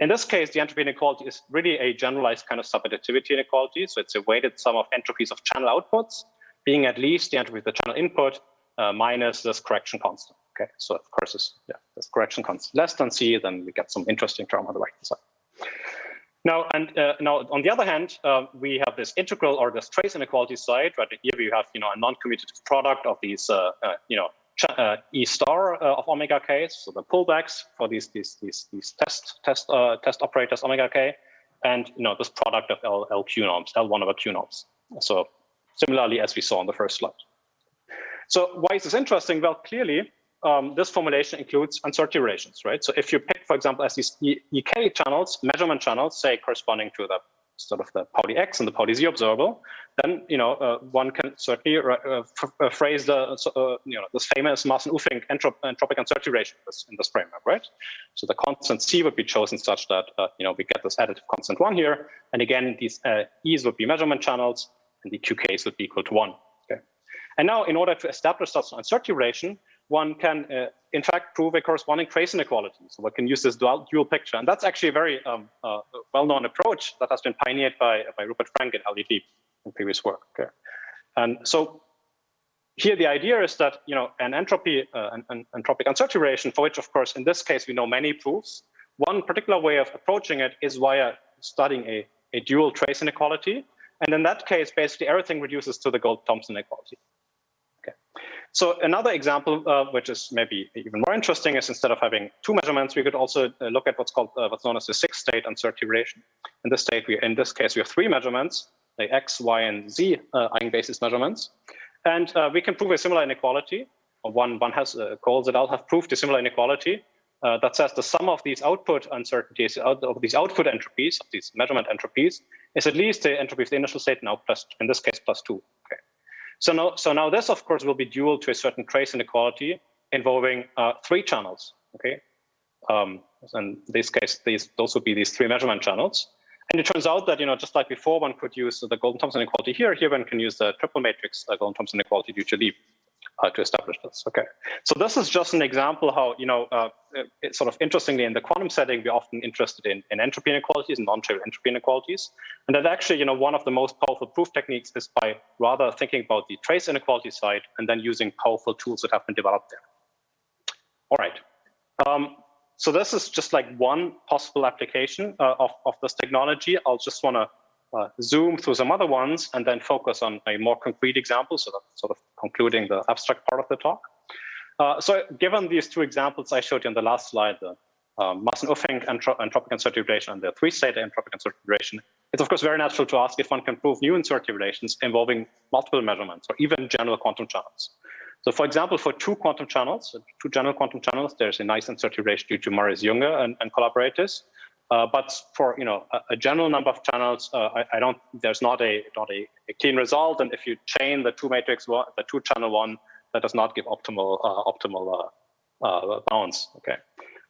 In this case, the entropy inequality is really a generalized kind of subadditivity inequality. So it's a weighted sum of entropies of channel outputs, being at least the entropy of the channel input minus this correction constant. Okay, so of course, this correction constant less than C, then we get some interesting term on the right side. Now, now on the other hand, we have this integral or this trace inequality side, right? Here we have a non-commutative product of these E star of omega k, so the pullbacks for these test operators omega k, and this product of L Q norms, L1 over Q norms. So similarly as we saw on the first slide. So why is this interesting? Well, clearly, this formulation includes uncertainty relations, right? So if you pick, for example, as these EK channels, measurement channels, say corresponding to the sort of the Pauli X and the Pauli Z observable, then one can certainly phrase this famous Maaßen-Uffing entropic uncertainty relation in this framework, right? So the constant C would be chosen such that we get this additive constant 1 here, and again these E's would be measurement channels, and the QKs would be equal to 1. Okay, and now in order to establish such an uncertainty relation, one can, in fact, prove a corresponding trace inequality. So one can use this dual picture. And that's actually a very well-known approach that has been pioneered by Rupert Frank and Elliot Lieb in previous work. Okay. And so here the idea is that, an entropy, an entropic uncertainty relation, for which, of course, in this case, we know many proofs. One particular way of approaching it is via studying a dual trace inequality. And in that case, basically everything reduces to the Gold-Thompson inequality. So another example, which is maybe even more interesting, is instead of having two measurements, we could also look at what's known as the 6-state uncertainty relation. In this case, we have 3 measurements, the X, Y, and Z eigenbasis measurements. And we can prove a similar inequality. One has calls it out, have proved a similar inequality that says the sum of these output uncertainties, of these output entropies, of these measurement entropies, is at least the entropy of the initial state now plus, in this case, +2. Okay. So now this, of course, will be dual to a certain trace inequality involving 3 channels. Okay. And in this case, those would be these 3 measurement channels. And it turns out that, just like before, one could use the Golden-Thomson inequality here. Here one can use the triple matrix Golden-Thomson inequality due to Lieb to establish this. Okay. So this is just an example how, it's sort of interestingly in the quantum setting, we're often interested in entropy inequalities and non-trivial entropy inequalities. And that actually, one of the most powerful proof techniques is by rather thinking about the trace inequality side and then using powerful tools that have been developed there. All right. So this is just like one possible application of this technology. I'll just want to zoom through some other ones and then focus on a more concrete example, so that's sort of concluding the abstract part of the talk. So given these 2 examples I showed you on the last slide, the Mason-Uffing entropic uncertainty relation and the 3-state entropic uncertainty relation, it's of course very natural to ask if one can prove new uncertainty relations involving multiple measurements or even general quantum channels. So for example, for 2 quantum channels, 2 general quantum channels, there's a nice uncertainty relation due to Maurice-Junge and collaborators. But for a general number of channels, there's not a clean result. And if you chain the 2 matrix, the 2 channel one, that does not give optimal bounds. Okay.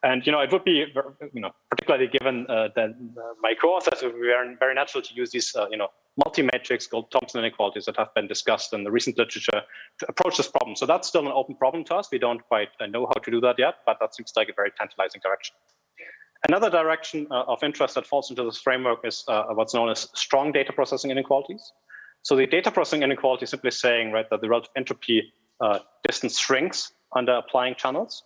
And it would be particularly given that my co-authors, it would be very natural to use these multi-matrix Golden-Thomson inequalities that have been discussed in the recent literature to approach this problem. So that's still an open problem to us. We don't quite know how to do that yet, but that seems like a very tantalizing direction. Another direction of interest that falls into this framework is what's known as strong data processing inequalities. So the data processing inequality is simply saying, right, that the relative entropy distance shrinks under applying channels.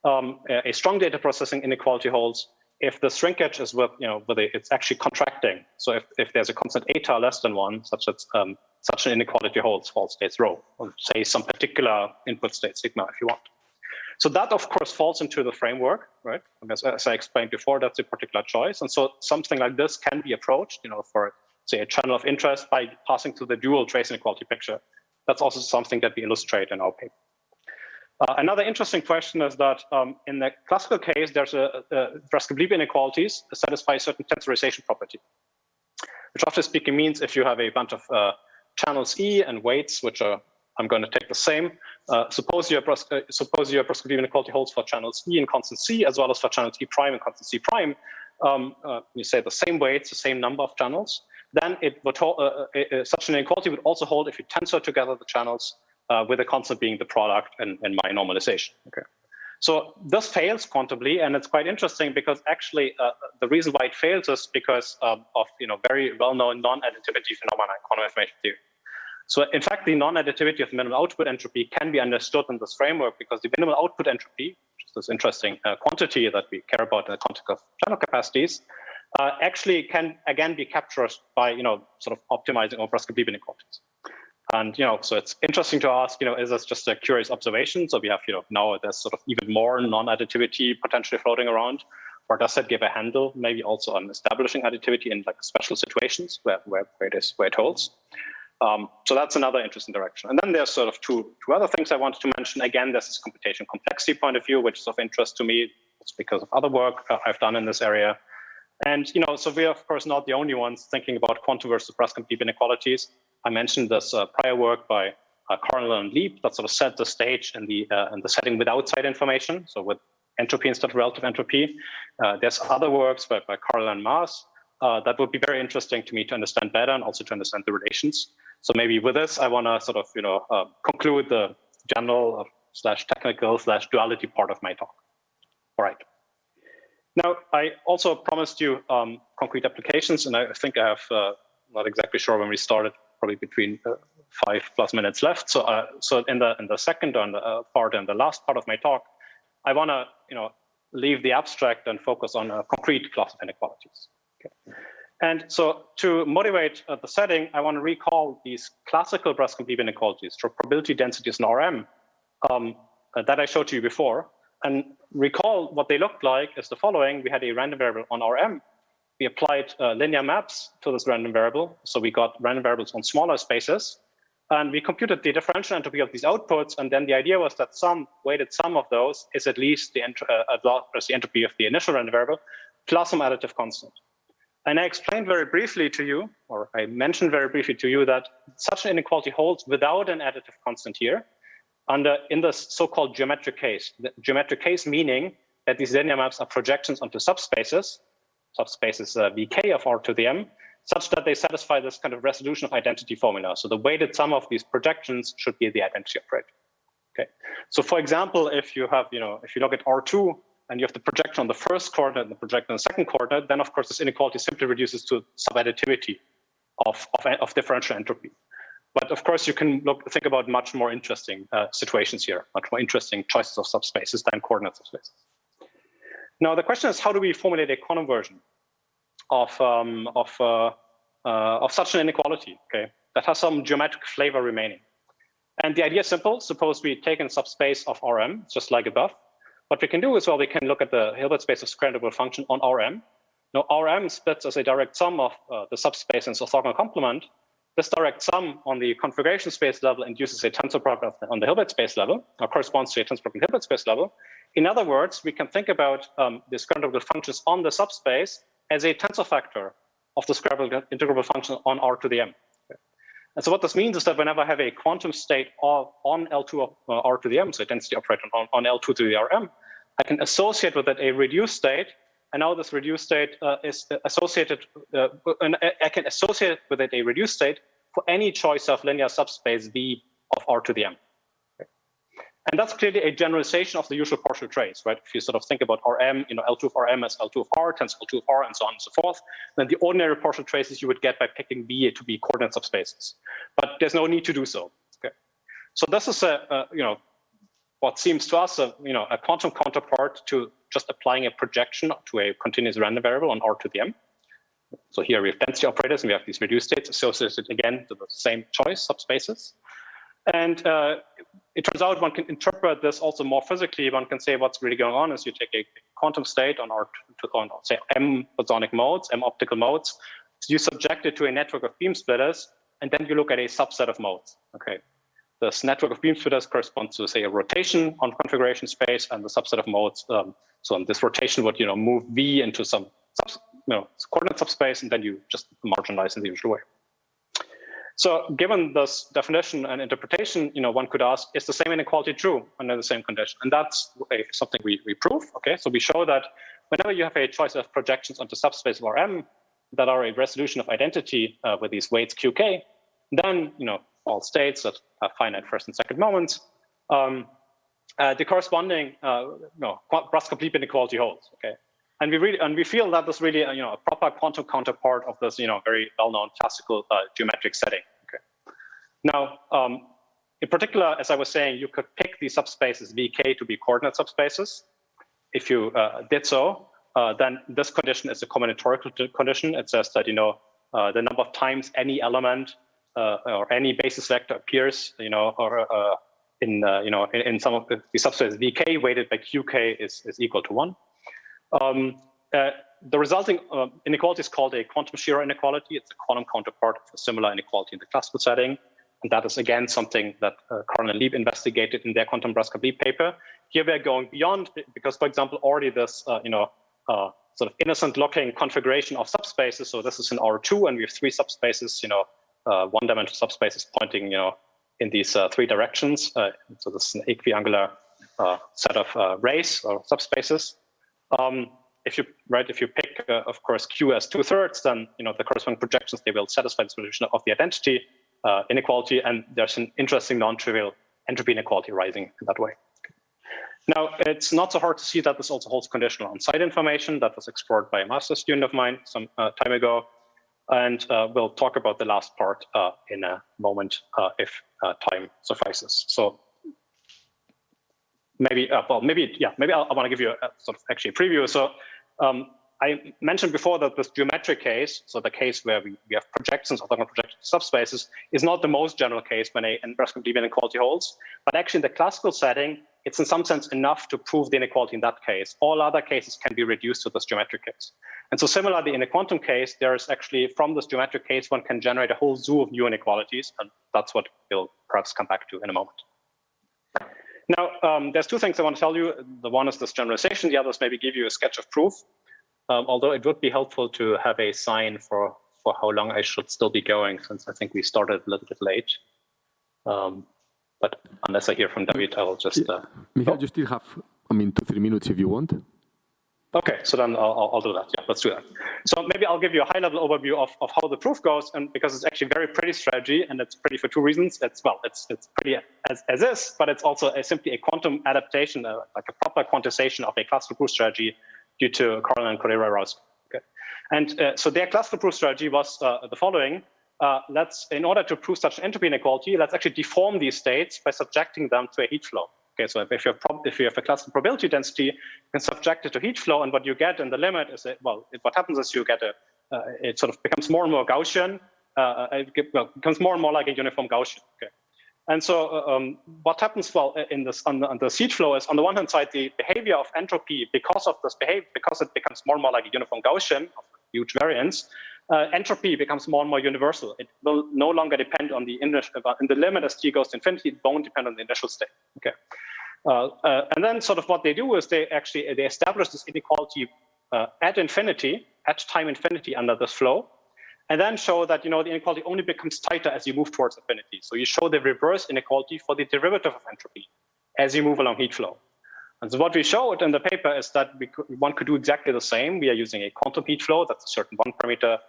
A strong data processing inequality holds if the shrinkage is it's actually contracting. So if there's a constant eta less than 1, such that such an inequality holds false states rho, or say some particular input state sigma if you want. So that, of course, falls into the framework, right? As I explained before, that's a particular choice. And so something like this can be approached, for, say, a channel of interest by passing through the dual trace inequality picture. That's also something that we illustrate in our paper. Another interesting question is that in the classical case, there's a Brascamp-Lieb inequalities satisfy a certain tensorization property, which roughly speaking means if you have a bunch of channels E and weights, which are, I'm going to take the same. Suppose your Brascamp-Lieb inequality holds for channels E and constant C, as well as for channels E prime and constant C prime. You say the same weights, the same number of channels. Then it would such an inequality would also hold if you tensor together the channels with the constant being the product and my normalization. Okay. So this fails quantumly, and it's quite interesting because actually the reason why it fails is because of very well-known non-additivity phenomena in quantum information theory. So in fact, the non-additivity of the minimal output entropy can be understood in this framework because the minimal output entropy, which is this interesting quantity that we care about in the context of channel capacities, actually can again be captured by sort of optimizing over Brascamp-Lieb inequalities. And so it's interesting to ask, is this just a curious observation? So we have now there's sort of even more non-additivity potentially floating around, or does that give a handle maybe also on establishing additivity in like special situations where it holds? So that's another interesting direction. And then there's sort of two other things I wanted to mention. Again, there's this computation complexity point of view, which is of interest to me. It's because of other work I've done in this area. And so we're of course not the only ones thinking about quantum versus Brascamp-Lieb inequalities. I mentioned this prior work by Carnell and Lieb that sort of set the stage in the setting with outside information, so with entropy instead of relative entropy. There's other works by Carnell and Maas that would be very interesting to me to understand better and also to understand the relations. So maybe with this, I want to sort of conclude the general / technical / duality part of my talk. All right. Now, I also promised you concrete applications, and I think I have not exactly sure when we started, probably between 5+ minutes left. So, so in the second part and the last part of my talk, I want to leave the abstract and focus on a concrete class of inequalities. Okay. And so to motivate the setting, I want to recall these classical Brascamp-Lieb inequalities for probability densities in RM that I showed you before. And recall what they looked like is the following. We had a random variable on RM. We applied linear maps to this random variable. So we got random variables on smaller spaces. And we computed the differential entropy of these outputs, and then the idea was that some weighted sum of those is at least the entropy of the initial random variable plus some additive constant. And I explained very briefly to you, or I mentioned very briefly to you, that such an inequality holds without an additive constant here, in the so-called geometric case. The geometric case meaning that these linear maps are projections onto subspaces Vk of R to the m, such that they satisfy this kind of resolution of identity formula. So the weighted sum of these projections should be the identity operator. Okay. So for example, if you have, if you look at R2 and you have the projection on the first coordinate and the projection on the second coordinate, then of course this inequality simply reduces to subadditivity of differential entropy. But of course you can think about much more interesting situations here, much more interesting choices of subspaces than coordinate subspaces. Now the question is, how do we formulate a quantum version of such an inequality, okay, that has some geometric flavor remaining? And the idea is simple. Suppose we take a subspace of Rm, just like above. What we can do is, well, we can look at the Hilbert space of square integral function on Rm. Now Rm splits as a direct sum of the subspace and its orthogonal complement. This direct sum on the configuration space level induces a tensor product on the Hilbert space level, or corresponds to a tensor product on the Hilbert space level. In other words, we can think about the square integral functions on the subspace as a tensor factor of the square integral function on R to the m. Okay. And so what this means is that whenever I have a quantum state on L2 of R to the m, so a density operator on L2 to the Rm, I can associate with it a reduced state. And now this reduced state is associated, and I can associate with it a reduced state for any choice of linear subspace V of R to the m. Okay. And that's clearly a generalization of the usual partial trace, right? If you sort of think about Rm, L2 of Rm as L2 of R, tends L2 of R, and so on and so forth, then the ordinary partial traces you would get by picking V to be coordinate subspaces. But there's no need to do so. Okay. So this is what seems to us a quantum counterpart to just applying a projection to a continuous random variable on R to the m. So here we have density operators and we have these reduced states associated again to the same choice subspaces. And it turns out one can interpret this also more physically. One can say what's really going on is you take a quantum state on say m bosonic modes, m optical modes, you subject it to a network of beam splitters, and then you look at a subset of modes. Okay. This network of beam splitters corresponds to, say, a rotation on configuration space, and the subset of modes. So this rotation would, move V into some coordinate subspace, and then you just marginalize in the usual way. So, given this definition and interpretation, one could ask: is the same inequality true under the same condition? And that's something we prove. Okay, so we show that whenever you have a choice of projections onto subspace of Rm that are a resolution of identity with these weights Qk, then all states that have finite first and second moments, the corresponding Brascamp-Lieb inequality holds. Okay, and we feel that this really a proper quantum counterpart of this very well-known classical geometric setting. Okay, now in particular, as I was saying, you could pick these subspaces Vk to be coordinate subspaces. If you did so, then this condition is a combinatorial condition. It says that the number of times any element or any basis vector appears, in some of the subspaces Vk weighted by Qk is equal to 1. The resulting inequality is called a quantum shear inequality. It's a quantum counterpart of a similar inequality in the classical setting, and that is again something that Karl and Lieb investigated in their quantum Brascamp-Lieb paper. Here we are going beyond, because, for example, already this sort of innocent-looking configuration of subspaces. So this is in R2, and we have three subspaces, one-dimensional subspaces pointing, in these three directions. So this is an equiangular set of rays or subspaces. If you pick, of course, Q as 2/3, then the corresponding projections, they will satisfy the solution of the identity inequality, and there's an interesting non-trivial entropy inequality rising in that way. Now, it's not so hard to see that this also holds conditional on-site information. That was explored by a master's student of mine some time ago. And we'll talk about the last part in a moment if time suffices. So maybe I want to give you a sort of actually a preview. So I mentioned before that this geometric case, so the case where we have projections of projected subspaces, is not the most general case when a Brascamp-Lieb inequality holds. But actually, in the classical setting, it's in some sense enough to prove the inequality in that case. All other cases can be reduced to this geometric case. And so similarly, in a quantum case, there's actually, from this geometric case, one can generate a whole zoo of new inequalities. And that's what we'll perhaps come back to in a moment. Now, there's two things I want to tell you. The one is this generalization. The other is maybe give you a sketch of proof. Although it would be helpful to have a sign for how long I should still be going, since I think we started a little bit late. But unless I hear from David, I'll just... Michael, you still have, 2-3 minutes if you want. Okay, so then I'll do that. Yeah, let's do that. So maybe I'll give you a high-level overview of how the proof goes, and because it's actually a very pretty strategy, and it's pretty for two reasons. It's pretty as is, but it's also simply a quantum adaptation, like a proper quantization of a classical proof strategy due to Carlin and Correa-Rouse. Okay, and so their classical proof strategy was the following: in order to prove such an entropy inequality, let's actually deform these states by subjecting them to a heat flow. Okay, so if you have a classical probability density, you can subject it to heat flow, and what you get in the limit is what happens is you get it sort of becomes more and more Gaussian. It becomes more and more like a uniform Gaussian. Okay, and so what happens in this on the heat flow is on the one hand side the behavior of entropy because it becomes more and more like a uniform Gaussian of huge variance. Entropy becomes more and more universal. It will no longer depend on the initial. In the limit as t goes to infinity, it won't depend on the initial state. Okay, and then sort of what they do is they establish this inequality at time infinity under this flow, and then show that the inequality only becomes tighter as you move towards infinity. So you show the reverse inequality for the derivative of entropy as you move along heat flow. And so what we showed in the paper is that one could do exactly the same. We are using a quantum heat flow. That's a certain one-parameter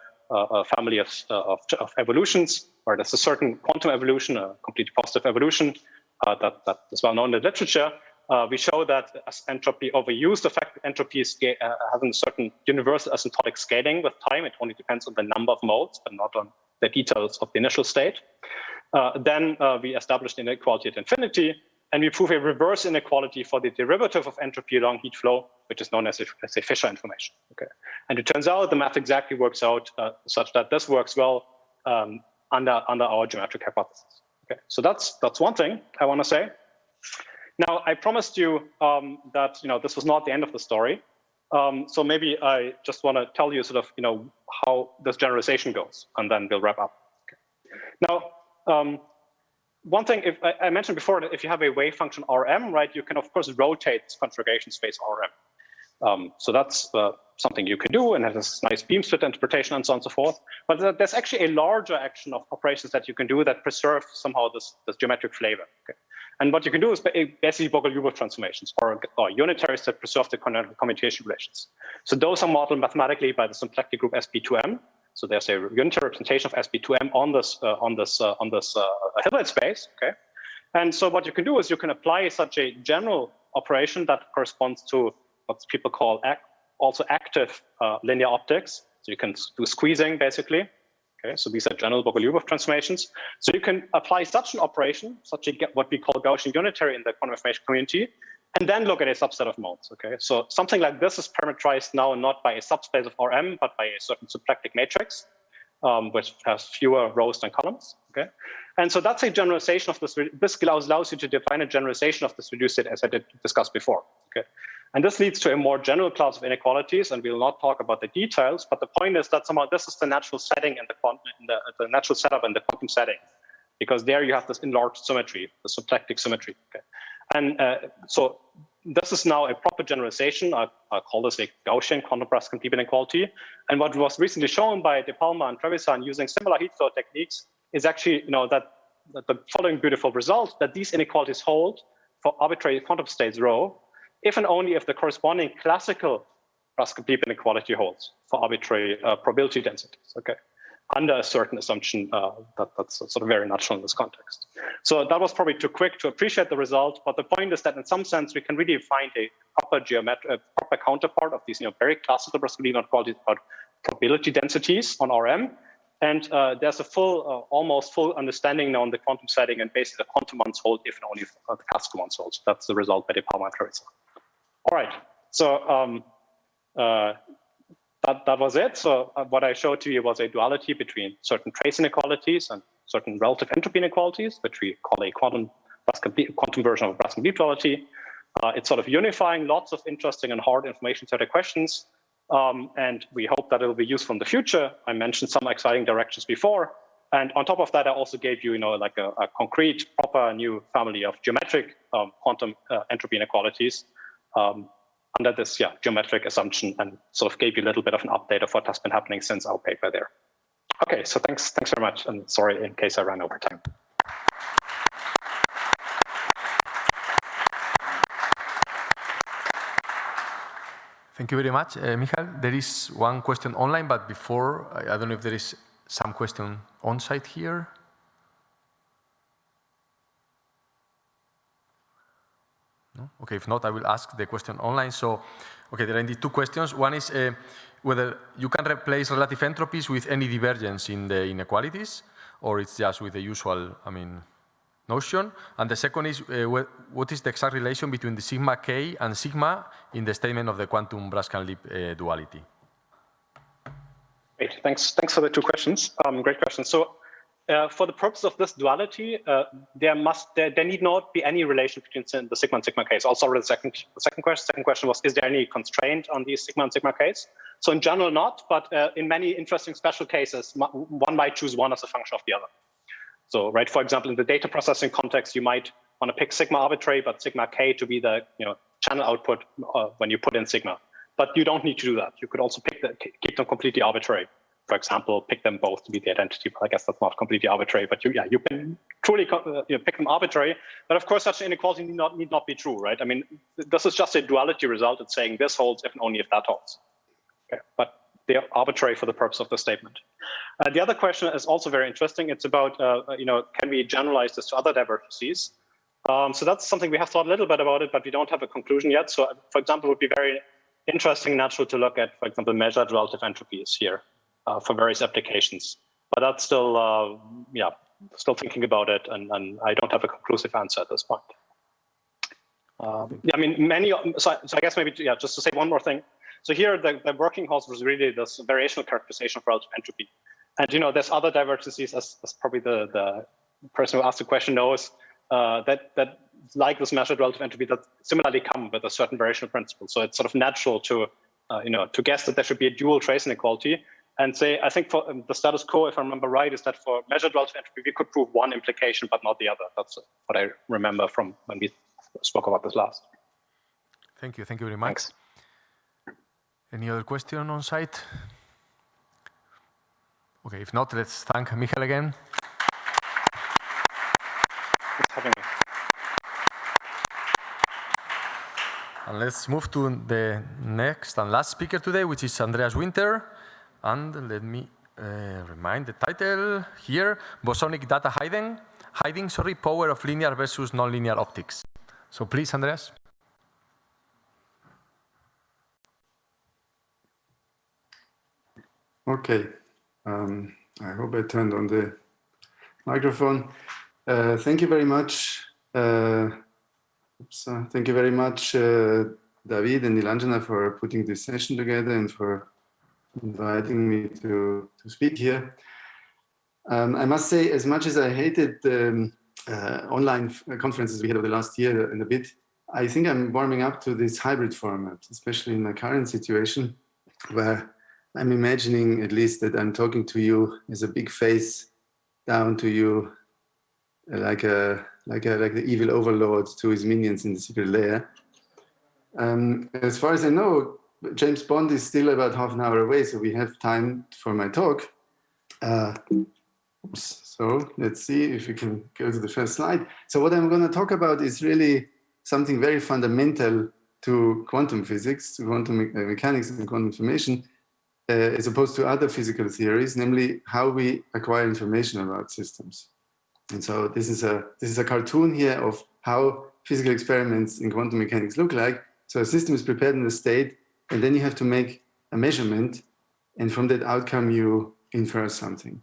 family of evolutions, or that's a certain quantum evolution, a completely positive evolution that is well known in the literature. We show that as entropy overused, effect entropy has a certain universal asymptotic scaling with time. It only depends on the number of modes, but not on the details of the initial state. Then we established inequality at infinity, and we prove a reverse inequality for the derivative of entropy along heat flow, which is known as a Fisher information. Okay, and it turns out the math exactly works out such that this works well under our geometric hypothesis. Okay, so that's one thing I want to say. Now I promised you that this was not the end of the story. So maybe I just want to tell you sort of how this generalization goes, and then we'll wrap up. Okay. Now. One thing, if I mentioned before that if you have a wave function Rm, right, you can of course rotate this conjugation space Rm. So that's something you can do, and it has nice beam split interpretation and so on and so forth. But there's actually a larger action of operations that you can do that preserve somehow this geometric flavor. Okay. And what you can do is basically Bogoliubov transformations or unitaries that preserve the commutation relations. So those are modeled mathematically by the symplectic group SP2M. So there's a unitary representation of SP2M on this Hilbert space. Okay, and so what you can do is you can apply such a general operation that corresponds to what people call also active linear optics. So you can do squeezing basically. Okay, so these are general Bogoliubov transformations. So you can apply such an operation, what we call Gaussian unitary in the quantum information community, and then look at a subset of modes. Okay, so something like this is parametrized now not by a subspace of Rm, but by a certain symplectic matrix, which has fewer rows than columns. Okay, and so that's a generalization of this. This allows you to define a generalization of this reduced state as I did discuss before. Okay, and this leads to a more general class of inequalities, and we'll not talk about the details. But the point is that somehow this is the natural setting in the natural setup in the quantum setting, because there you have this enlarged symmetry, the symplectic symmetry. Okay. And so this is now a proper generalization. I call this a Gaussian quantum Brascamp-Lieb inequality. And what was recently shown by De Palma and Trevisan using similar heat flow techniques is actually, that the following beautiful result, that these inequalities hold for arbitrary quantum states rho, if and only if the corresponding classical Brascamp-Lieb inequality holds for arbitrary probability densities. Okay. Under a certain assumption that's sort of very natural in this context. So that was probably too quick to appreciate the result, but the point is that in some sense we can really find a proper counterpart of these very classical Brascamp-Lieb inequalities about probability densities on Rm, and there's a almost full understanding now in the quantum setting, and basically the quantum ones hold if and only if the classical ones hold. So that's the result by De Palma and Trevisan. All right, so that was it. So what I showed to you was a duality between certain trace inequalities and certain relative entropy inequalities, which we call a quantum version of a Brascamp-Lieb duality. It's sort of unifying lots of interesting and hard information-centered questions. And we hope that it will be useful in the future. I mentioned some exciting directions before. And on top of that, I also gave you, like a concrete, proper new family of geometric quantum entropy inequalities under this geometric assumption, and sort of gave you a little bit of an update of what has been happening since our paper there. Okay, so thanks very much, and sorry in case I ran over time. Thank you very much, Michael. There is one question online, but before, I don't know if there is some question on site here. No? Okay, if not, I will ask the question online. So, okay, there are indeed two questions. One is whether you can replace relative entropies with any divergence in the inequalities, or it's just with the usual, notion. And the second is what is the exact relation between the sigma k and sigma in the statement of the quantum Brascamp-Lieb duality? Great, thanks for the two questions. Great questions. So for the purpose of this duality, there need not be any relation between the sigma and sigma k's. I'll start with the second question. Second question was, is there any constraint on these sigma and sigma k's? So in general, not, but in many interesting special cases, one might choose one as a function of the other. So, right, for example, in the data processing context, you might want to pick sigma arbitrary, but sigma k to be the channel output when you put in sigma. But you don't need to do that. You could also keep them completely arbitrary. For example, pick them both to be the identity. But I guess that's not completely arbitrary. But you can truly pick them arbitrary. But of course, such an inequality need not be true, right? I mean, this is just a duality result. It's saying this holds if and only if that holds. Okay, but they're arbitrary for the purpose of the statement. The other question is also very interesting. It's about, can we generalize this to other divergences? So that's something we have thought a little bit about it, but we don't have a conclusion yet. So, for example, it would be very interesting and natural to look at, for example, measured relative entropies here for various applications. But that's still, still thinking about it, and I don't have a conclusive answer at this point. I mean, so I guess maybe, just to say one more thing. So here, the working horse was really this variational characterization of relative entropy. And, there's other divergences, as probably the person who asked the question knows, that like this measured relative entropy, that similarly come with a certain variational principle. So it's sort of natural to, to guess that there should be a dual trace inequality. And say, I think for the status quo, if I remember right, is that for measured relative entropy, we could prove one implication, but not the other. That's what I remember from when we spoke about this last. Thank you very much. Thanks. Any other question on site? Okay, if not, let's thank Michael again. Thanks for having me. And let's move to the next and last speaker today, which is Andreas Winter. And let me remind the title here, Bosonic data hiding, power of linear versus nonlinear optics. So please, Andreas. Okay, I hope I turned on the microphone. Thank you very much. Thank you very much, David and Nilanjana, for putting this session together and for inviting me to speak here. I must say, as much as I hated the online conferences we had over the last year and a bit, I think I'm warming up to this hybrid format, especially in my current situation, where I'm imagining at least that I'm talking to you as a big face down to you, like the evil overlord to his minions in the secret lair. As far as I know, James Bond is still about half an hour away, so we have time for my talk. So let's see if we can go to the first slide. So what I'm going to talk about is really something very fundamental to quantum physics, to quantum mechanics and quantum information, as opposed to other physical theories, namely how we acquire information about systems. And so this is a cartoon here of how physical experiments in quantum mechanics look like. So a system is prepared in a state, and then you have to make a measurement, and from that outcome you infer something.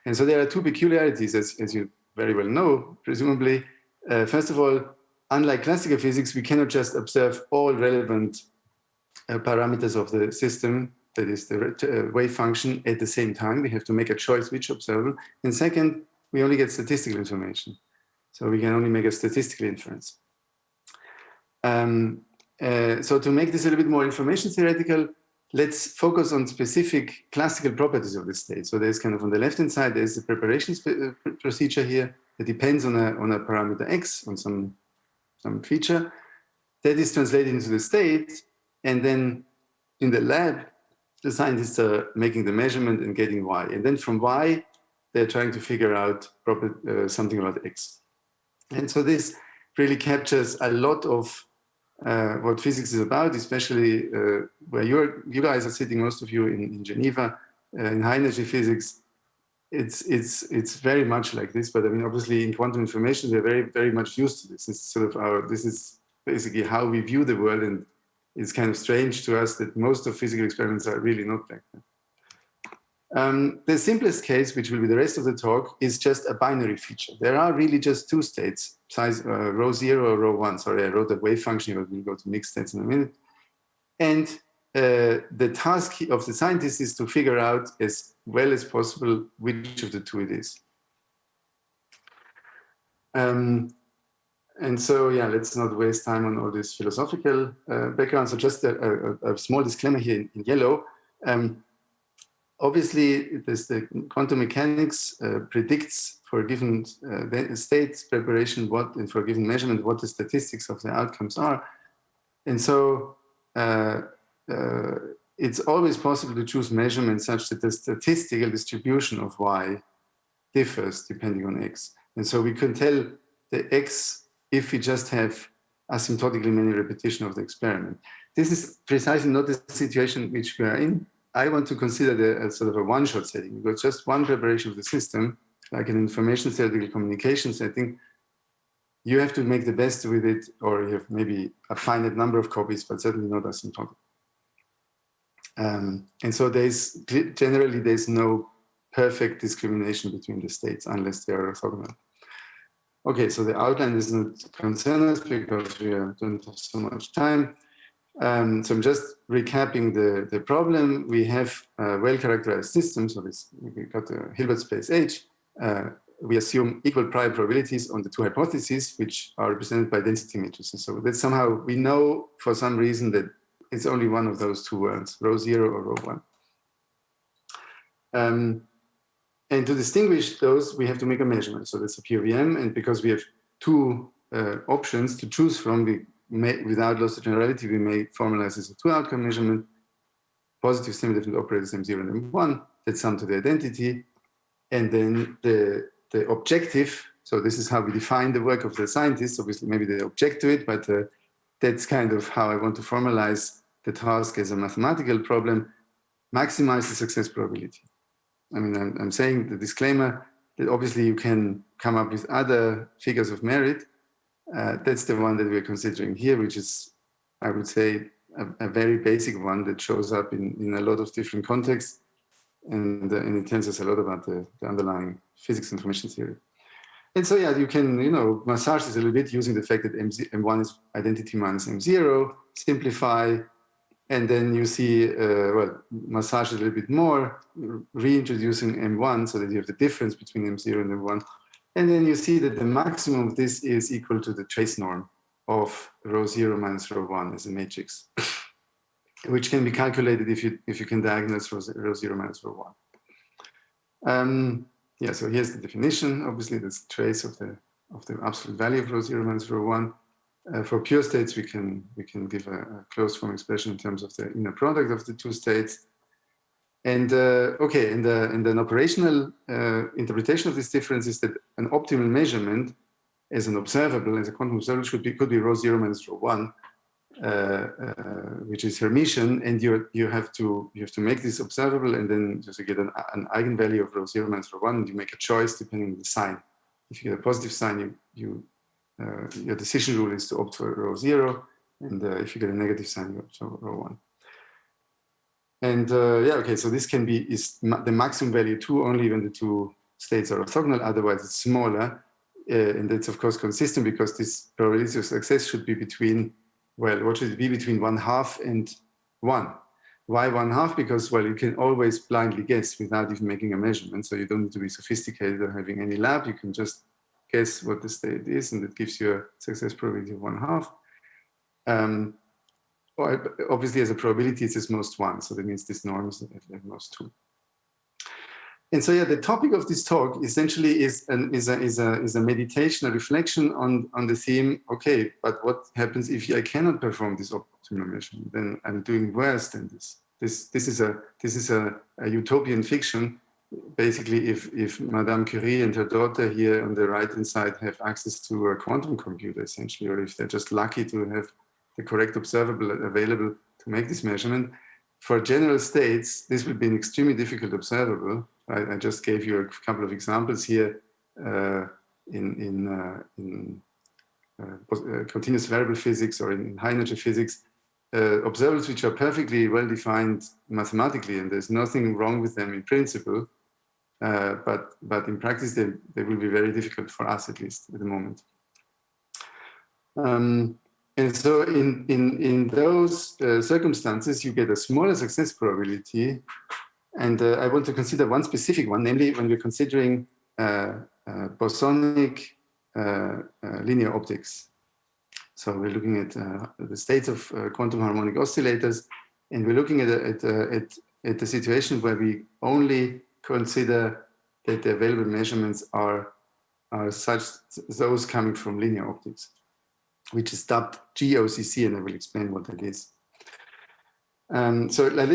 And so there are two peculiarities, as you very well know, presumably. First of all, unlike classical physics, we cannot just observe all relevant parameters of the system that is the wave function, at the same time. We have to make a choice which observable. And second, we only get statistical information. So we can only make a statistical inference. So to make this a little bit more information theoretical, let's focus on specific classical properties of the state. So there's kind of on the left-hand side, there's a preparation procedure here that depends on a parameter x, on some feature. That is translated into the state. And then in the lab, the scientists are making the measurement and getting y. And then from y, they're trying to figure out something about x. And so this really captures a lot of what physics is about, especially where you guys are sitting, most of you in Geneva, in high energy physics. It's very much like this, but I mean, obviously in quantum information, we're very, very much used to this. It's sort of this is basically how we view the world, and it's kind of strange to us that most of physical experiments are really not like that. The simplest case, which will be the rest of the talk, is just a binary feature. There are really just two states, size rho 0 or rho 1. Sorry, I wrote a wave function, but we'll go to mixed states in a minute. And the task of the scientist is to figure out as well as possible which of the two it is. And so, yeah, let's not waste time on all this philosophical background. So just a small disclaimer here in yellow. Obviously, the quantum mechanics predicts for a given state preparation and for a given measurement what the statistics of the outcomes are. And so it's always possible to choose measurements such that the statistical distribution of y differs depending on x. And so we can tell the x if we just have asymptotically many repetitions of the experiment. This is precisely not the situation which we are in. I want to consider a sort of a one-shot setting. You've got just one preparation of the system, like an information theoretical communication setting. You have to make the best with it, or you have maybe a finite number of copies, but certainly not asymptotic. And so generally there's no perfect discrimination between the states unless they are orthogonal. Okay, so the outline does not concern us because we don't have so much time. So I'm just recapping the problem. We have a well-characterized system. So we got a Hilbert space H. We assume equal prior probabilities on the two hypotheses, which are represented by density matrices. So that somehow we know for some reason that it's only one of those two worlds, rho 0 or rho 1. And to distinguish those, we have to make a measurement. So that's a POVM. And because we have two options to choose from, without loss of generality, we may formalize this as a two-outcome measurement. Positive semi-definite operators M0 and M1 that sum to the identity. And then the objective, so this is how we define the work of the scientists. Obviously, maybe they object to it, but that's kind of how I want to formalize the task as a mathematical problem. Maximize the success probability. I mean, I'm saying the disclaimer that obviously you can come up with other figures of merit. That's the one that we're considering here, which is, I would say, a very basic one that shows up in a lot of different contexts. And it tells us a lot about the underlying physics information theory. And so, yeah, you can, massage this a little bit using the fact that M1 is identity minus M0, simplify, and then you see, massage a little bit more, reintroducing M1 so that you have the difference between M0 and M1. And then you see that the maximum of this is equal to the trace norm of rho 0 minus rho 1 as a matrix, which can be calculated if you can diagnose rho 0 minus rho 1. Yeah, so here's the definition. Obviously, that's the trace of the absolute value of rho 0 minus rho 1. For pure states, we can give a closed form expression in terms of the inner product of the two states. And okay, and an operational interpretation of this difference is that an optimal measurement as an observable, as a quantum observable, could be rho 0 minus rho 1, which is Hermitian, and you have to make this observable, and then just get an eigenvalue of rho 0 minus rho 1, and you make a choice depending on the sign. If you get a positive sign, your decision rule is to opt for rho 0, and if you get a negative sign, you opt for rho 1. And yeah, okay, so this is the maximum value 2 only when the two states are orthogonal, otherwise it's smaller. And that's of course consistent because this probability of success should be between, well, what should it be, between 1/2 and 1. Why 1/2? Because, well, you can always blindly guess without even making a measurement. So you don't need to be sophisticated or having any lab. You can just guess what the state is, and it gives you a success probability of 1/2. Or obviously, as a probability, it's at most 1. So that means this norm is at most 2. And so, yeah, the topic of this talk essentially is a meditation, a reflection on the theme. Okay, but what happens if I cannot perform this optimal measurement? Then I'm doing worse than this. This is a utopian fiction. Basically, if Madame Curie and her daughter here on the right-hand side have access to a quantum computer, essentially, or if they're just lucky to have the correct observable available to make this measurement, for general states, this would be an extremely difficult observable. I just gave you a couple of examples here in continuous variable physics or in high energy physics, observables which are perfectly well defined mathematically, and there's nothing wrong with them in principle, but in practice they will be very difficult for us, at least at the moment. And so in those circumstances, you get a smaller success probability. And I want to consider one specific one, namely when we're considering bosonic linear optics. So we're looking at the states of quantum harmonic oscillators, and we're looking at a situation where we only consider that the available measurements are such those coming from linear optics, which is dubbed GOCC, and I will explain what that is. So a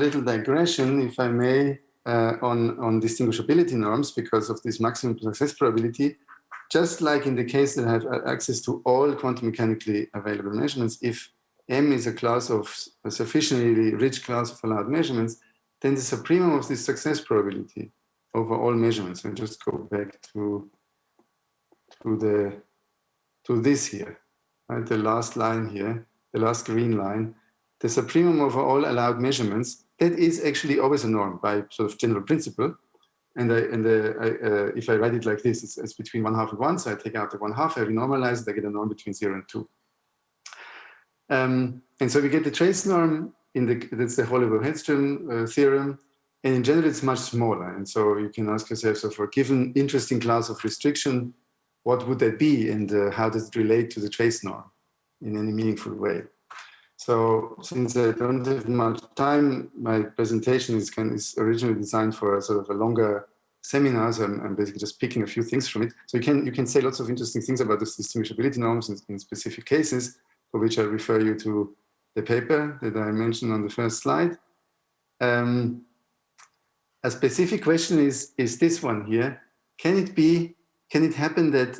little digression, if I may, on distinguishability norms because of this maximum success probability. Just like in the case that I have access to all quantum mechanically available measurements, if M is a class of a sufficiently rich class of allowed measurements, then the supremum of this success probability over all measurements, and just go back to this here, right? The last line here, the last green line. The supremum over all allowed measurements, that is actually always a norm by sort of general principle. And if I write it like this, it's between 1/2 and 1. So I take out the 1/2, I renormalize it, I get a norm between 0 and 2. And so we get the trace norm that's the Holloway-Hedstrom theorem. And in general, it's much smaller. And so you can ask yourself, so for a given interesting class of restriction, what would that be? And how does it relate to the trace norm in any meaningful way? So since I don't have much time, my presentation is originally designed for a sort of a longer seminar. So I'm basically just picking a few things from it. So you can say lots of interesting things about this distinguishability norms in specific cases, for which I refer you to the paper that I mentioned on the first slide. A specific question is this one here. Can it happen that,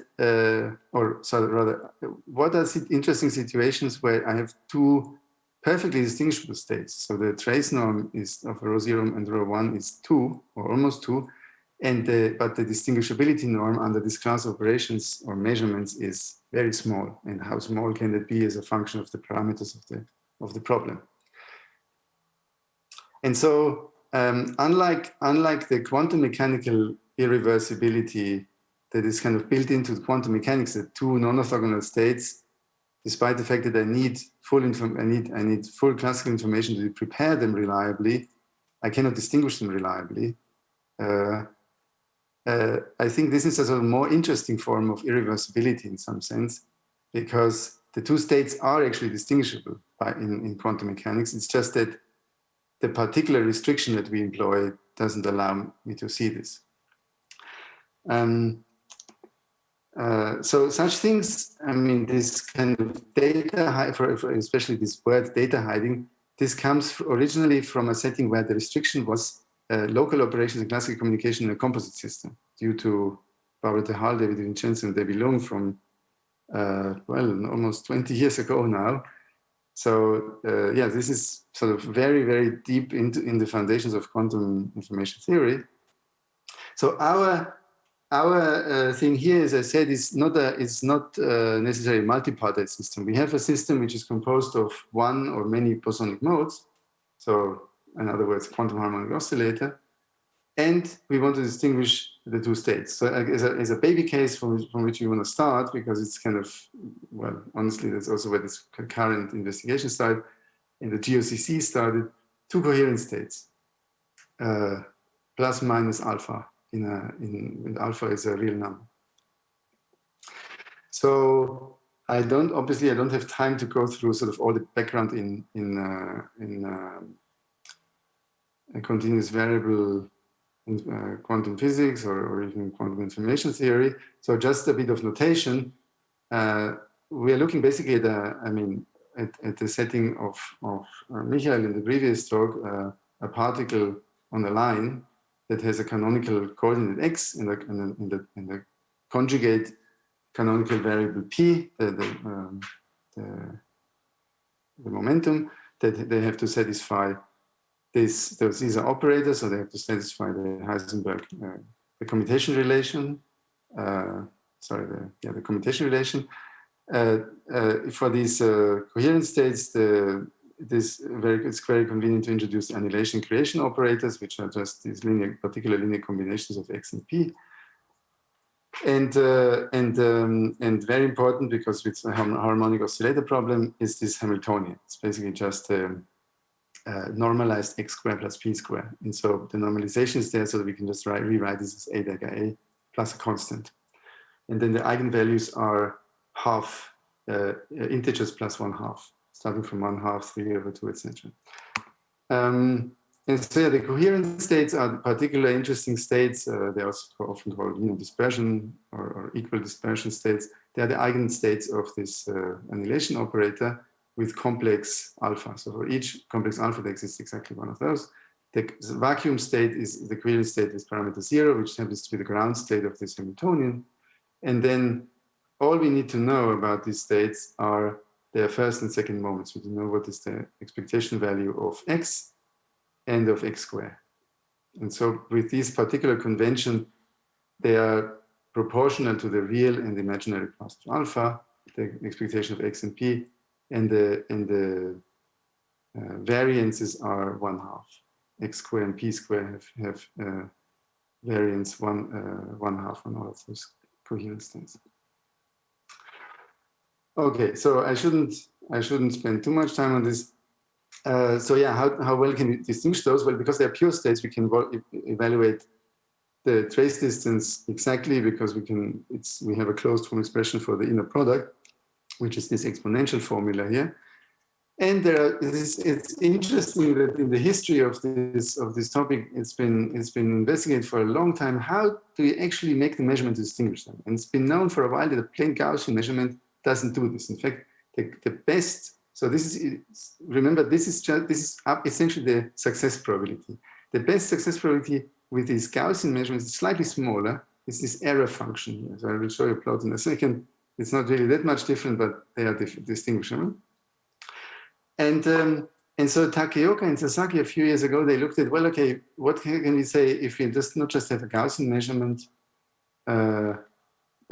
what are interesting situations where I have two perfectly distinguishable states? So the trace norm is of rho 0 and rho 1 is 2, or almost 2, but the distinguishability norm under this class of operations or measurements is very small. And how small can it be as a function of the parameters of the problem? And so, unlike the quantum mechanical irreversibility that is kind of built into quantum mechanics, the two non-orthogonal states, despite the fact that I need full classical information to prepare them reliably, I cannot distinguish them reliably. I think this is a sort of more interesting form of irreversibility in some sense, because the two states are actually distinguishable in quantum mechanics. It's just that the particular restriction that we employ doesn't allow me to see this. So such things, I mean, this kind of data, especially this word data hiding, this comes originally from a setting where the restriction was local operations and classical communication in a composite system due to Barbara de Haal, David Vincenzo, and Debbie Lung from, almost 20 years ago now. So yeah, this is sort of very, very deep in the foundations of quantum information theory. So our thing here, as I said, is not necessarily a multipartite system. We have a system which is composed of one or many bosonic modes. So in other words, quantum harmonic oscillator. And we want to distinguish the two states. So as a baby case from which we want to start, because it's kind of, well, honestly, that's also where this current investigation started, and the GOCC started, two coherent states, plus minus alpha, when alpha is a real number. So I don't have time to go through sort of all the background in a continuous variable in quantum physics or even quantum information theory. So just a bit of notation. We are looking basically at the setting of Michael in the previous talk, a particle on a line that has a canonical coordinate x and the conjugate canonical variable p, the momentum that they have to satisfy. These are operators, so they have to satisfy the Heisenberg, the commutation relation. The commutation relation. For these coherent states, it's very convenient to introduce annihilation creation operators, which are just these particular linear combinations of x and p. And very important, because it's a harmonic oscillator problem, is this Hamiltonian. It's basically just normalized x squared plus p squared. And so the normalization is there so that we can just rewrite this as a delta a plus a constant. And then the eigenvalues are half integers plus 1/2, starting from 1/2, 3/2, etc. And so the coherent states are particularly interesting states. They're also often called dispersion or equal dispersion states. They are the eigenstates of this annihilation operator with complex alpha. So for each complex alpha, there exists exactly one of those. The vacuum state is the coherent state with parameter 0, which happens to be the ground state of this Hamiltonian. And then all we need to know about these states are their first and second moments. We need to know what is the expectation value of x and of x squared. And so with this particular convention, they are proportional to the real and imaginary positive alpha, the expectation of x and p, and the variances are 1/2. X squared and p squared have variance 1/2 on all of those coherent states. Okay, so I shouldn't spend too much time on this. So yeah, how well can we distinguish those? Well, because they're pure states, we can evaluate the trace distance exactly, because we have a closed form expression for the inner product, which is this exponential formula here. And it's interesting that in the history of this topic, it's been investigated for a long time. How do we actually make the measurement to distinguish them? And it's been known for a while that a plain Gaussian measurement doesn't do this. In fact, the best. So remember, this is essentially the success probability. The best success probability with these Gaussian measurements is slightly smaller. It's this error function here. So I will show you a plot in a second. It's not really that much different, but they are distinguishable. And so Takeoka and Sasaki a few years ago, they looked at, well, okay, what can we say if we not just have a Gaussian measurement,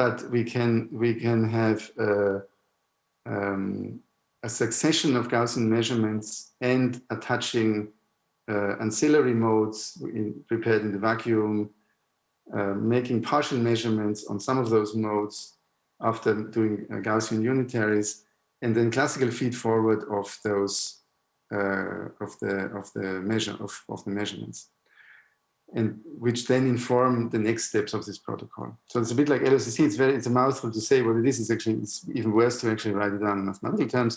but we can have a succession of Gaussian measurements and attaching ancillary modes prepared in the vacuum, making partial measurements on some of those modes after doing Gaussian unitaries, and then classical feed forward of those of the measurements, and which then inform the next steps of this protocol. So it's a bit like LOCC. It's a mouthful to say what it is. It's even worse to actually write it down in mathematical terms.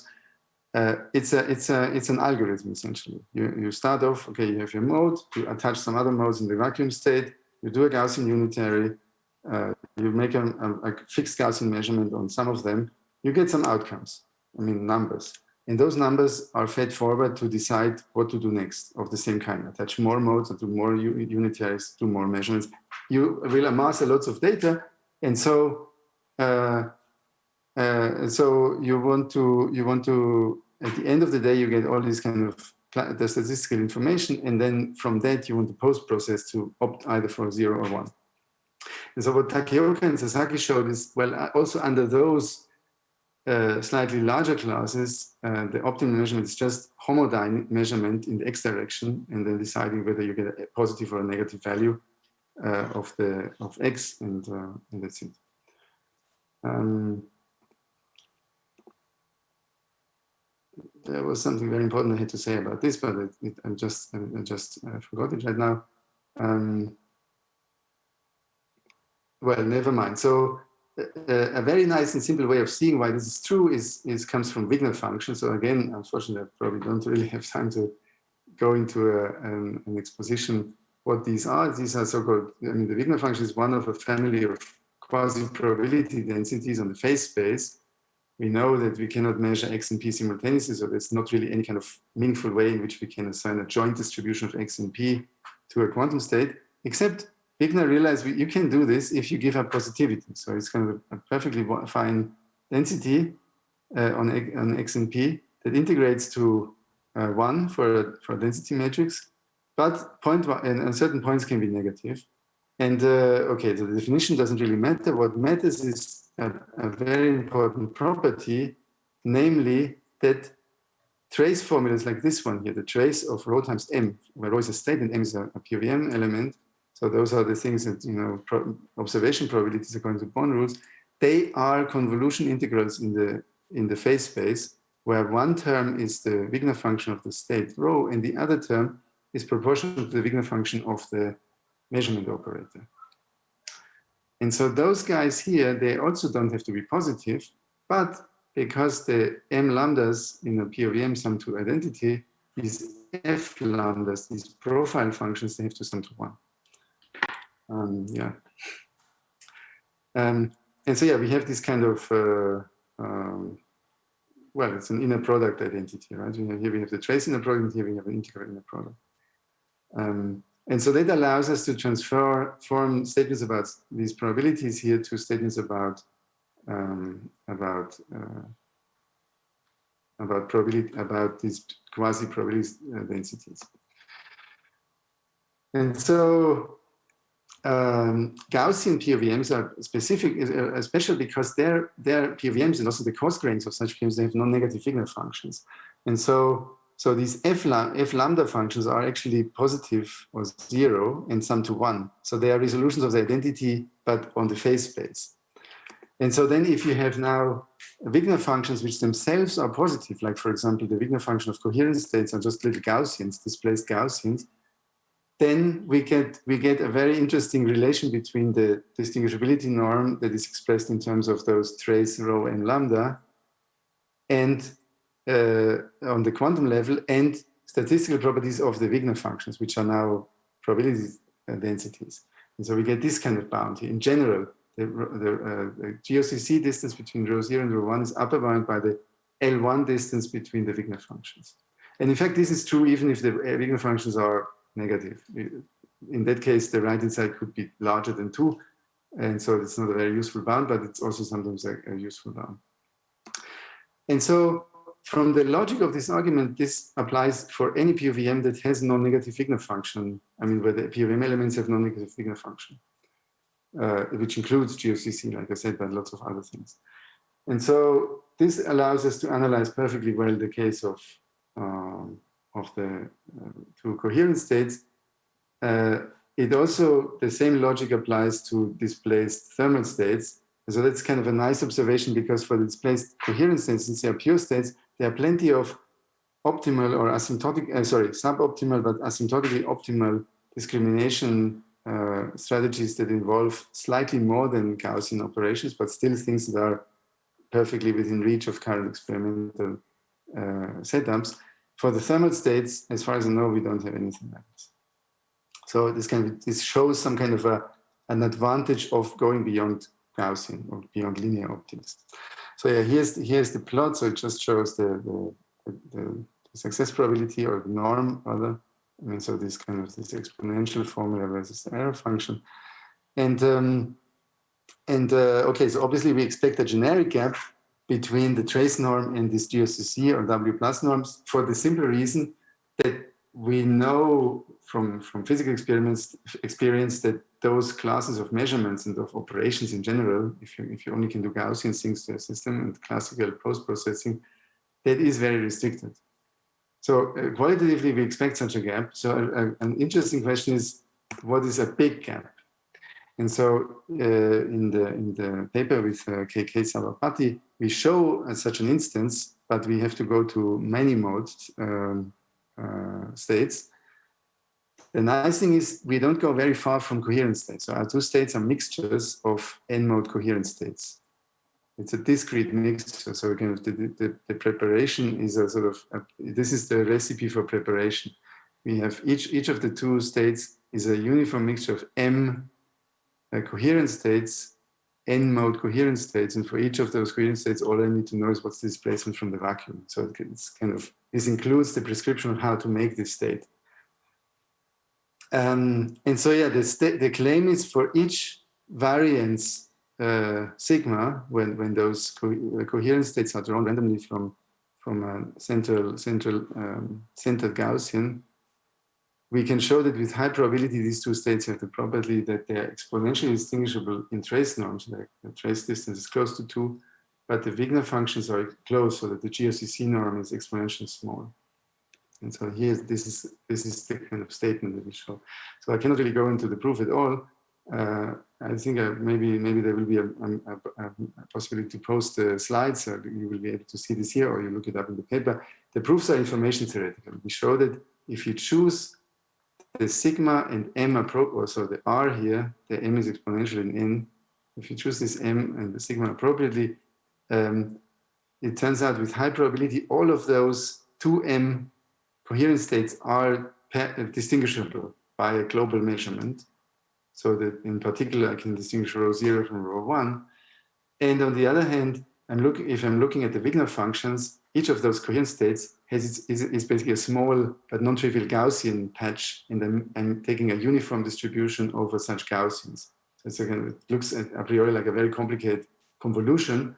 It's an algorithm essentially. You start off, okay, you have your mode, you attach some other modes in the vacuum state, you do a Gaussian unitary, you make a fixed Gaussian measurement on some of them, you get some outcomes, numbers. And those numbers are fed forward to decide what to do next of the same kind. Attach more modes, or do more unitaries, do more measurements. You will amass a lots of data, and so you want to at the end of the day you get all this kind of the statistical information, and then from that you want to post-process to opt either for 0 or 1. And so what Takeoka and Sasaki showed is, well, also under those slightly larger classes, the optimal measurement is just homodyne measurement in the x direction, and then deciding whether you get a positive or a negative value of x, and that's it. there was something very important I had to say about this, but I just forgot it right now. Well, never mind. So a very nice and simple way of seeing why this is true comes from Wigner function. So again, unfortunately, I probably don't really have time to go into an exposition what these are. These are so-called, I mean, the Wigner function is one of a family of quasi-probability densities on the phase space. We know that we cannot measure X and P simultaneously, so there's not really any kind of meaningful way in which we can assign a joint distribution of X and P to a quantum state, except Wigner realized you can do this if you give up positivity. So it's kind of a perfectly fine density on X and P that integrates to 1 for a density matrix, but and certain points can be negative. And okay, so the definition doesn't really matter. What matters is a very important property, namely that trace formulas like this one here, the trace of rho times m, where rho is a state and m is a POVM element. So those are the things that, you know, observation probabilities according to Born rules. They are convolution integrals in the phase space, where one term is the Wigner function of the state rho, and the other term is proportional to the Wigner function of the measurement operator. And so those guys here, they also don't have to be positive, but because the m lambdas in a POVM sum to identity, these f lambdas, these profile functions, they have to sum to 1. And so yeah, we have this kind of well, it's an inner product identity, right? Here we have the trace inner product, and here we have an integral inner product. And so that allows us to form statements about these probabilities here to statements about probability, about these quasi-probability densities. And so Gaussian POVMs are specific, especially because their POVMs and also the coarse grains of such POVMs, they have non-negative Wigner functions. And so these f lambda functions are actually positive or 0 and sum to 1. So they are resolutions of the identity, but on the phase space. And so then if you have now Wigner functions which themselves are positive, like for example, the Wigner function of coherence states are just little Gaussians, displaced Gaussians, then we get a very interesting relation between the distinguishability norm that is expressed in terms of those trace rho and lambda, and on the quantum level, and statistical properties of the Wigner functions, which are now probability densities. And so we get this kind of boundary. In general, the GOCC distance between rho 0 and rho 1 is upper bound by the L1 distance between the Wigner functions. And in fact, this is true even if the Wigner functions are negative. In that case, the right-hand side could be larger than 2. And so it's not a very useful bound, but it's also sometimes a useful bound. And so from the logic of this argument, this applies for any POVM that has non-negative Wigner function. I mean, where the POVM elements have non-negative Wigner function, which includes GOCC, like I said, but lots of other things. And so this allows us to analyze perfectly well the case of the two coherence states. It also, the same logic applies to displaced thermal states. And so that's kind of a nice observation, because for the displaced coherence states, since they are pure states, there are plenty of optimal or asymptotic, suboptimal but asymptotically optimal discrimination strategies that involve slightly more than Gaussian operations, but still things that are perfectly within reach of current experimental setups. For the thermal states, as far as I know, we don't have anything like this. So this shows some kind of an advantage of going beyond Gaussian or beyond linear optics. So yeah, here's the plot. So it just shows the success probability or norm, rather. I mean, so this kind of this exponential formula versus the error function, and okay, so obviously we expect a generic gap between the trace norm and this GOCC or W plus norms for the simple reason that we know from physical experience that those classes of measurements and of operations in general, if you only can do Gaussian things to a system and classical post-processing, that is very restricted. So qualitatively, we expect such a gap. So an interesting question is, what is a big gap? And so in the paper with KK Sabapati, we show such an instance but we have to go to many mode states. The nice thing is we don't go very far from coherent states. So our two states are mixtures of n-mode coherent states. It's a discrete mixture. So again, the preparation is a sort of, this is the recipe for preparation. We have each of the two states is a uniform mixture of m coherent states, n-mode coherent states. And for each of those coherent states, all I need to know is what's the displacement from the vacuum. So it's kind of, this includes the prescription of how to make this state. And so, yeah, the claim is for each variance sigma, when those coherent states are drawn randomly from a centered Gaussian, we can show that with high probability these two states have the property that they are exponentially distinguishable in trace norms. Like the trace distance is close to 2, but the Wigner functions are close, so that the GOCC norm is exponentially small. And so here, this is the kind of statement that we show. So I cannot really go into the proof at all. I think maybe there will be a possibility to post the slides, so you will be able to see this here, or you look it up in the paper. The proofs are information theoretical. We show that if you choose the sigma and m so the r here, the m is exponential in n. If you choose this m and the sigma appropriately, it turns out with high probability all of those 2m coherent states are distinguishable by a global measurement. So that in particular, I can distinguish rho 0 from rho 1. And on the other hand, if I'm looking at the Wigner functions, each of those coherent states is basically a small but non-trivial Gaussian patch, and I'm taking a uniform distribution over such Gaussians. So it looks a priori like a very complicated convolution.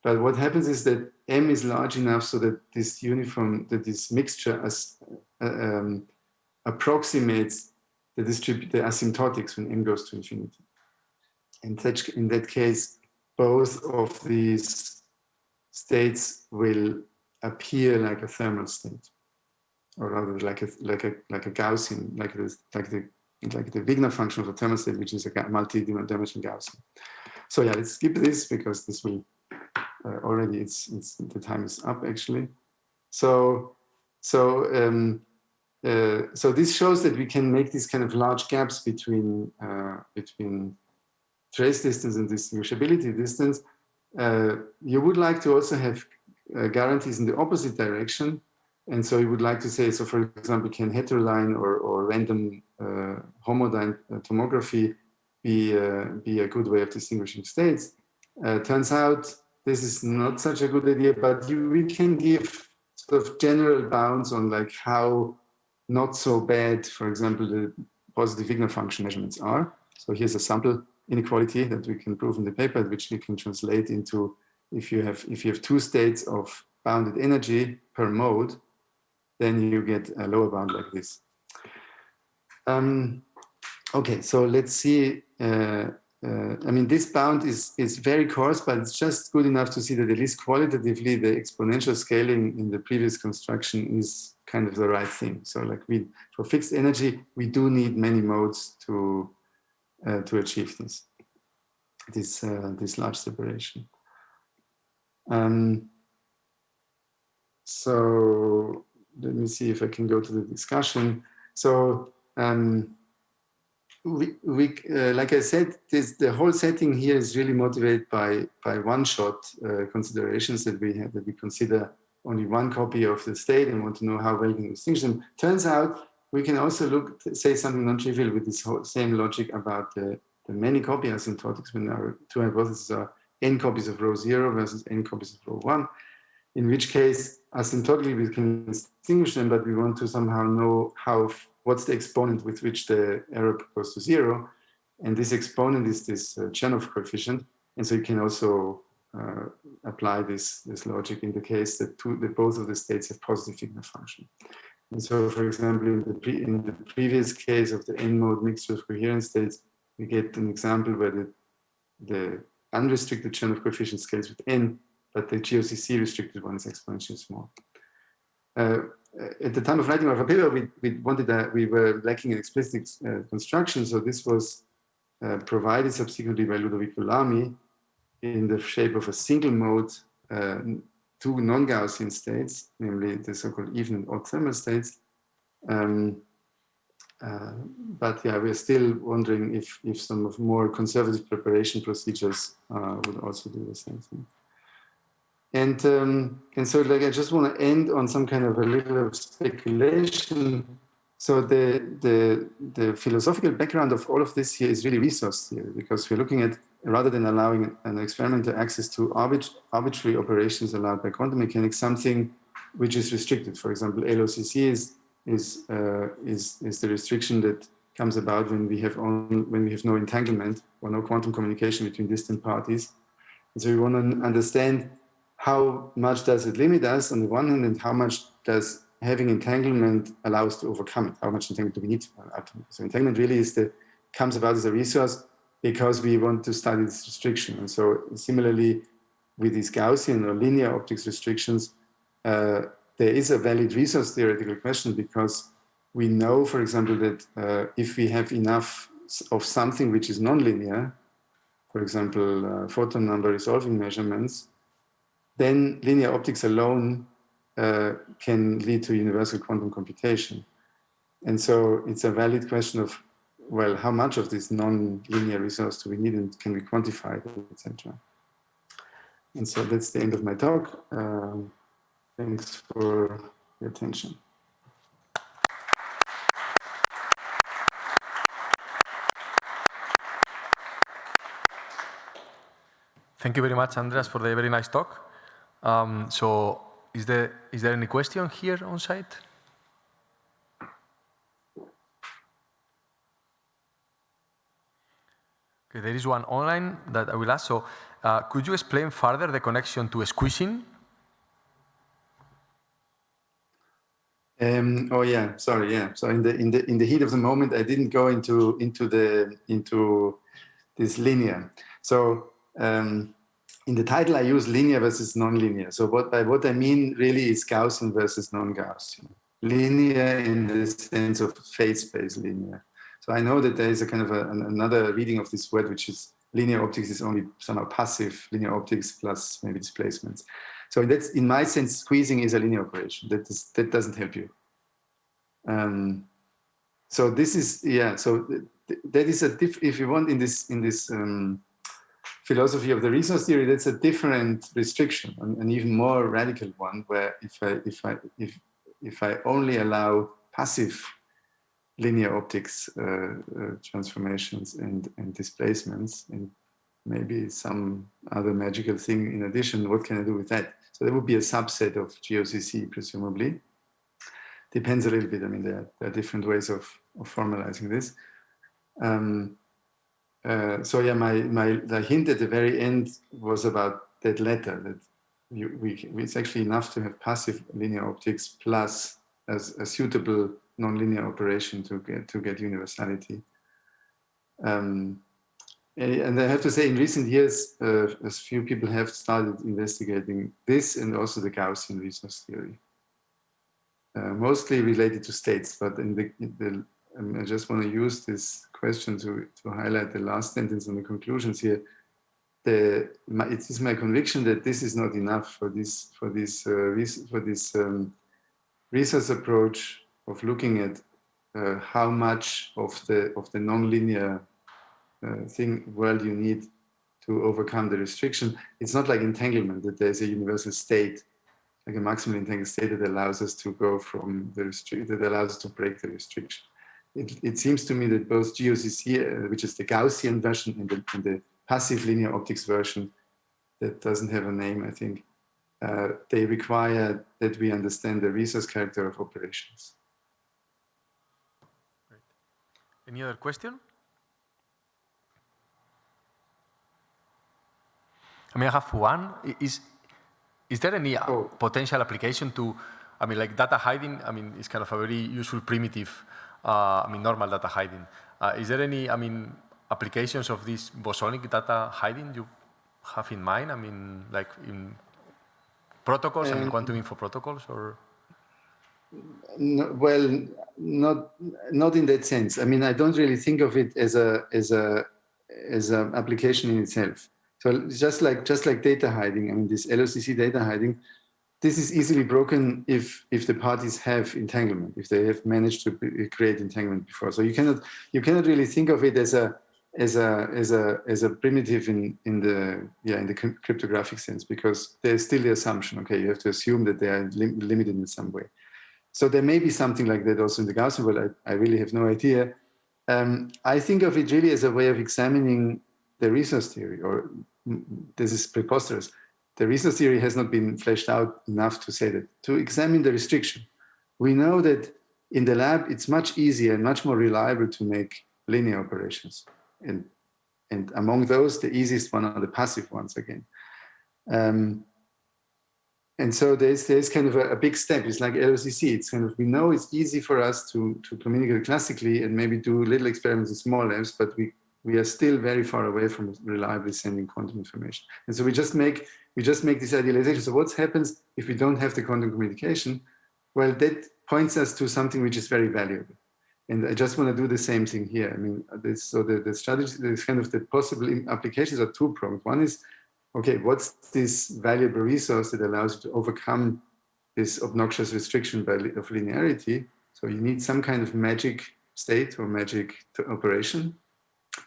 But what happens is that M is large enough so that this mixture approximates the asymptotics when M goes to infinity. And in that case, both of these states will appear like a thermal state, or rather like a Gaussian, like the Wigner function of a thermal state, which is a multi-dimensional Gaussian. So yeah, let's skip this because this will already the time is up actually. So this shows that we can make these kind of large gaps between trace distance and distinguishability distance. You would like to also have guarantees in the opposite direction, and so you would like to say, so for example, can heteroline or random homodyne tomography be a good way of distinguishing states? Turns out this is not such a good idea, but we can give sort of general bounds on like how not so bad, for example, the positive Wigner function measurements are. So here's a sample inequality that we can prove in the paper, which we can translate into if you have two states of bounded energy per mode, then you get a lower bound like this. Okay, so let's see. I mean, this bound is very coarse, but it's just good enough to see that at least qualitatively, the exponential scaling in the previous construction is kind of the right thing. So like for fixed energy, we do need many modes to achieve this large separation. So let me see if I can go to the discussion. So like I said, the whole setting here is really motivated by one-shot considerations that we consider only one copy of the state and want to know how well we can distinguish them. Turns out we can also say something non-trivial with this whole same logic about the many copy asymptotics when our two hypotheses are n copies of rho 0 versus n copies of rho 1, in which case asymptotically we can distinguish them, but we want to somehow know what's the exponent with which the error goes to 0. And this exponent is this Chernoff coefficient. And so you can also apply this logic in the case that both of the states have positive Wigner function. And so, for example, in the previous case of the n-mode mixture of coherent states, we get an example where the unrestricted Chernoff coefficient scales with n, but the GOCC restricted one is exponentially small. At the time of writing our paper, we were lacking an explicit construction, so this was provided subsequently by Ludovico Lamy in the shape of a single mode two non-Gaussian states, namely the so-called even and odd thermal states. But yeah, we're still wondering if some of more conservative preparation procedures would also do the same thing. And so like I just want to end on some kind of a little speculation. So the philosophical background of all of this here is really resource theory, because we're looking at, rather than allowing an experimenter access to arbitrary operations allowed by quantum mechanics, something which is restricted. For example, LOCC is the restriction that comes about when we have no entanglement or no quantum communication between distant parties. And so we want to understand how much does it limit us on the one hand, and how much does having entanglement allow us to overcome it? How much entanglement do we need? So entanglement really comes about as a resource because we want to study this restriction. And so similarly, with these Gaussian or linear optics restrictions, there is a valid resource theoretical question, because we know, for example, that if we have enough of something which is nonlinear, for example, photon number resolving measurements, then linear optics alone can lead to universal quantum computation. And so it's a valid question of, well, how much of this non-linear resource do we need, and can we quantify it, etc. And so that's the end of my talk. Thanks for your attention. Thank you very much, Andreas, for the very nice talk. So is there any question here on site? Okay, there is one online that I will ask. So could you explain further the connection to squeezing? Oh yeah, sorry, yeah. So in the heat of the moment, I didn't go into this linear. So in the title, I use linear versus nonlinear. So by what I mean really is Gaussian versus non-Gaussian. Linear in the sense of phase space linear. So I know that there is a kind of another reading of this word, which is linear optics is only somehow passive linear optics plus maybe displacements. So that's, in my sense, squeezing is a linear operation. That doesn't help you. So this is, yeah. So that is if you want, in this philosophy of the resource theory, that's a different restriction, an even more radical one, where if I only allow passive linear optics transformations and displacements, and maybe some other magical thing in addition, what can I do with that? So that would be a subset of GOCC, presumably. Depends a little bit. I mean, there are different ways of formalizing this. So yeah, the hint at the very end was about that letter, that it's actually enough to have passive linear optics plus as a suitable nonlinear operation to get universality. And I have to say, in recent years, a few people have started investigating this and also the Gaussian resource theory, mostly related to states. But I just want to use this question to highlight the last sentence and the conclusions here. It is my conviction that this is not enough for this resource approach of looking at how much of the nonlinear world you need to overcome the restriction. It's not like entanglement, that there's a universal state, like a maximally entangled state that allows us to go from the that allows us to break the restriction. It seems to me that both GOCC, which is the Gaussian version, and the passive linear optics version, that doesn't have a name, I think, they require that we understand the resource character of operations. Great. Any other question? I mean, I have one. Is there any potential application to, I mean, like data hiding? I mean, it's kind of a very useful primitive, normal data hiding. Is there any, applications of this bosonic data hiding you have in mind? I mean, like in protocols, quantum info protocols, or? No, well, not in that sense. I mean, I don't really think of it as an application in itself. So just like data hiding, I mean, this LOCC data hiding, this is easily broken if the parties have entanglement, if they have managed to create entanglement before. So you cannot really think of it as a primitive in the cryptographic sense, because there's still the assumption. Okay, you have to assume that they are limited in some way. So there may be something like that also in the Gaussian world. I really have no idea. I think of it really as a way of examining the resource theory, or this is preposterous. The resource theory has not been fleshed out enough to say that, to examine the restriction. We know that in the lab, it's much easier and much more reliable to make linear operations. And among those, the easiest one are the passive ones again. And so there's kind of a big step. It's like LOCC. It's kind of, we know it's easy for us to communicate classically and maybe do little experiments in small labs, but we are still very far away from reliably sending quantum information. And so we just make this idealization. So what happens if we don't have the quantum communication? Well, that points us to something which is very valuable. And I just want to do the same thing here. I mean, the strategy, this kind of the possible applications are two-pronged. One is, okay, what's this valuable resource that allows you to overcome this obnoxious restriction of linearity? So you need some kind of magic state or magic operation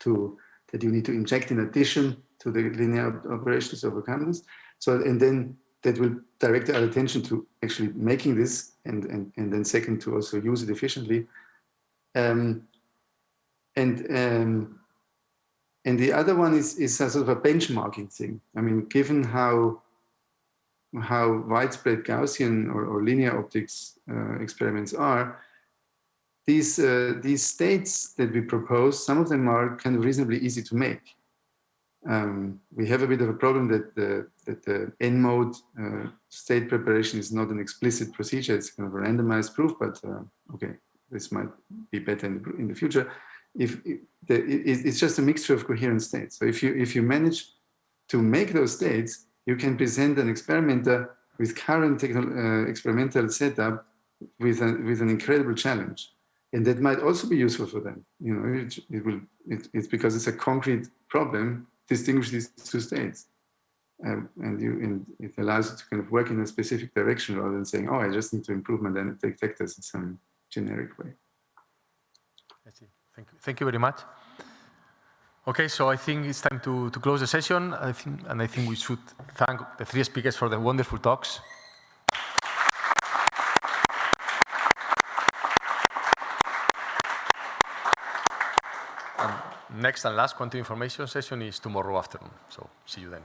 that you need to inject in addition to the linear operations to overcome this. So, and then that will direct our attention to actually making this, and then second, to also use it efficiently. And the other one is a sort of a benchmarking thing. I mean, given how widespread Gaussian or linear optics experiments are, these states that we propose, some of them are kind of reasonably easy to make. We have a bit of a problem that the N-mode state preparation is not an explicit procedure. It's kind of a randomized proof, but okay, this might be better in the future. It's just a mixture of coherent states. So if you manage to make those states, you can present an experimenter with current experimental setup with an incredible challenge, and that might also be useful for them. You know, it's because it's a concrete problem. Distinguish these two states, and it allows you to kind of work in a specific direction rather than saying, "Oh, I just need to improve my detectors in some generic way." I see. Thank you very much. Okay, so I think it's time to close the session. I think we should thank the three speakers for the wonderful talks. And next and last quantum information session is tomorrow afternoon. So see you then.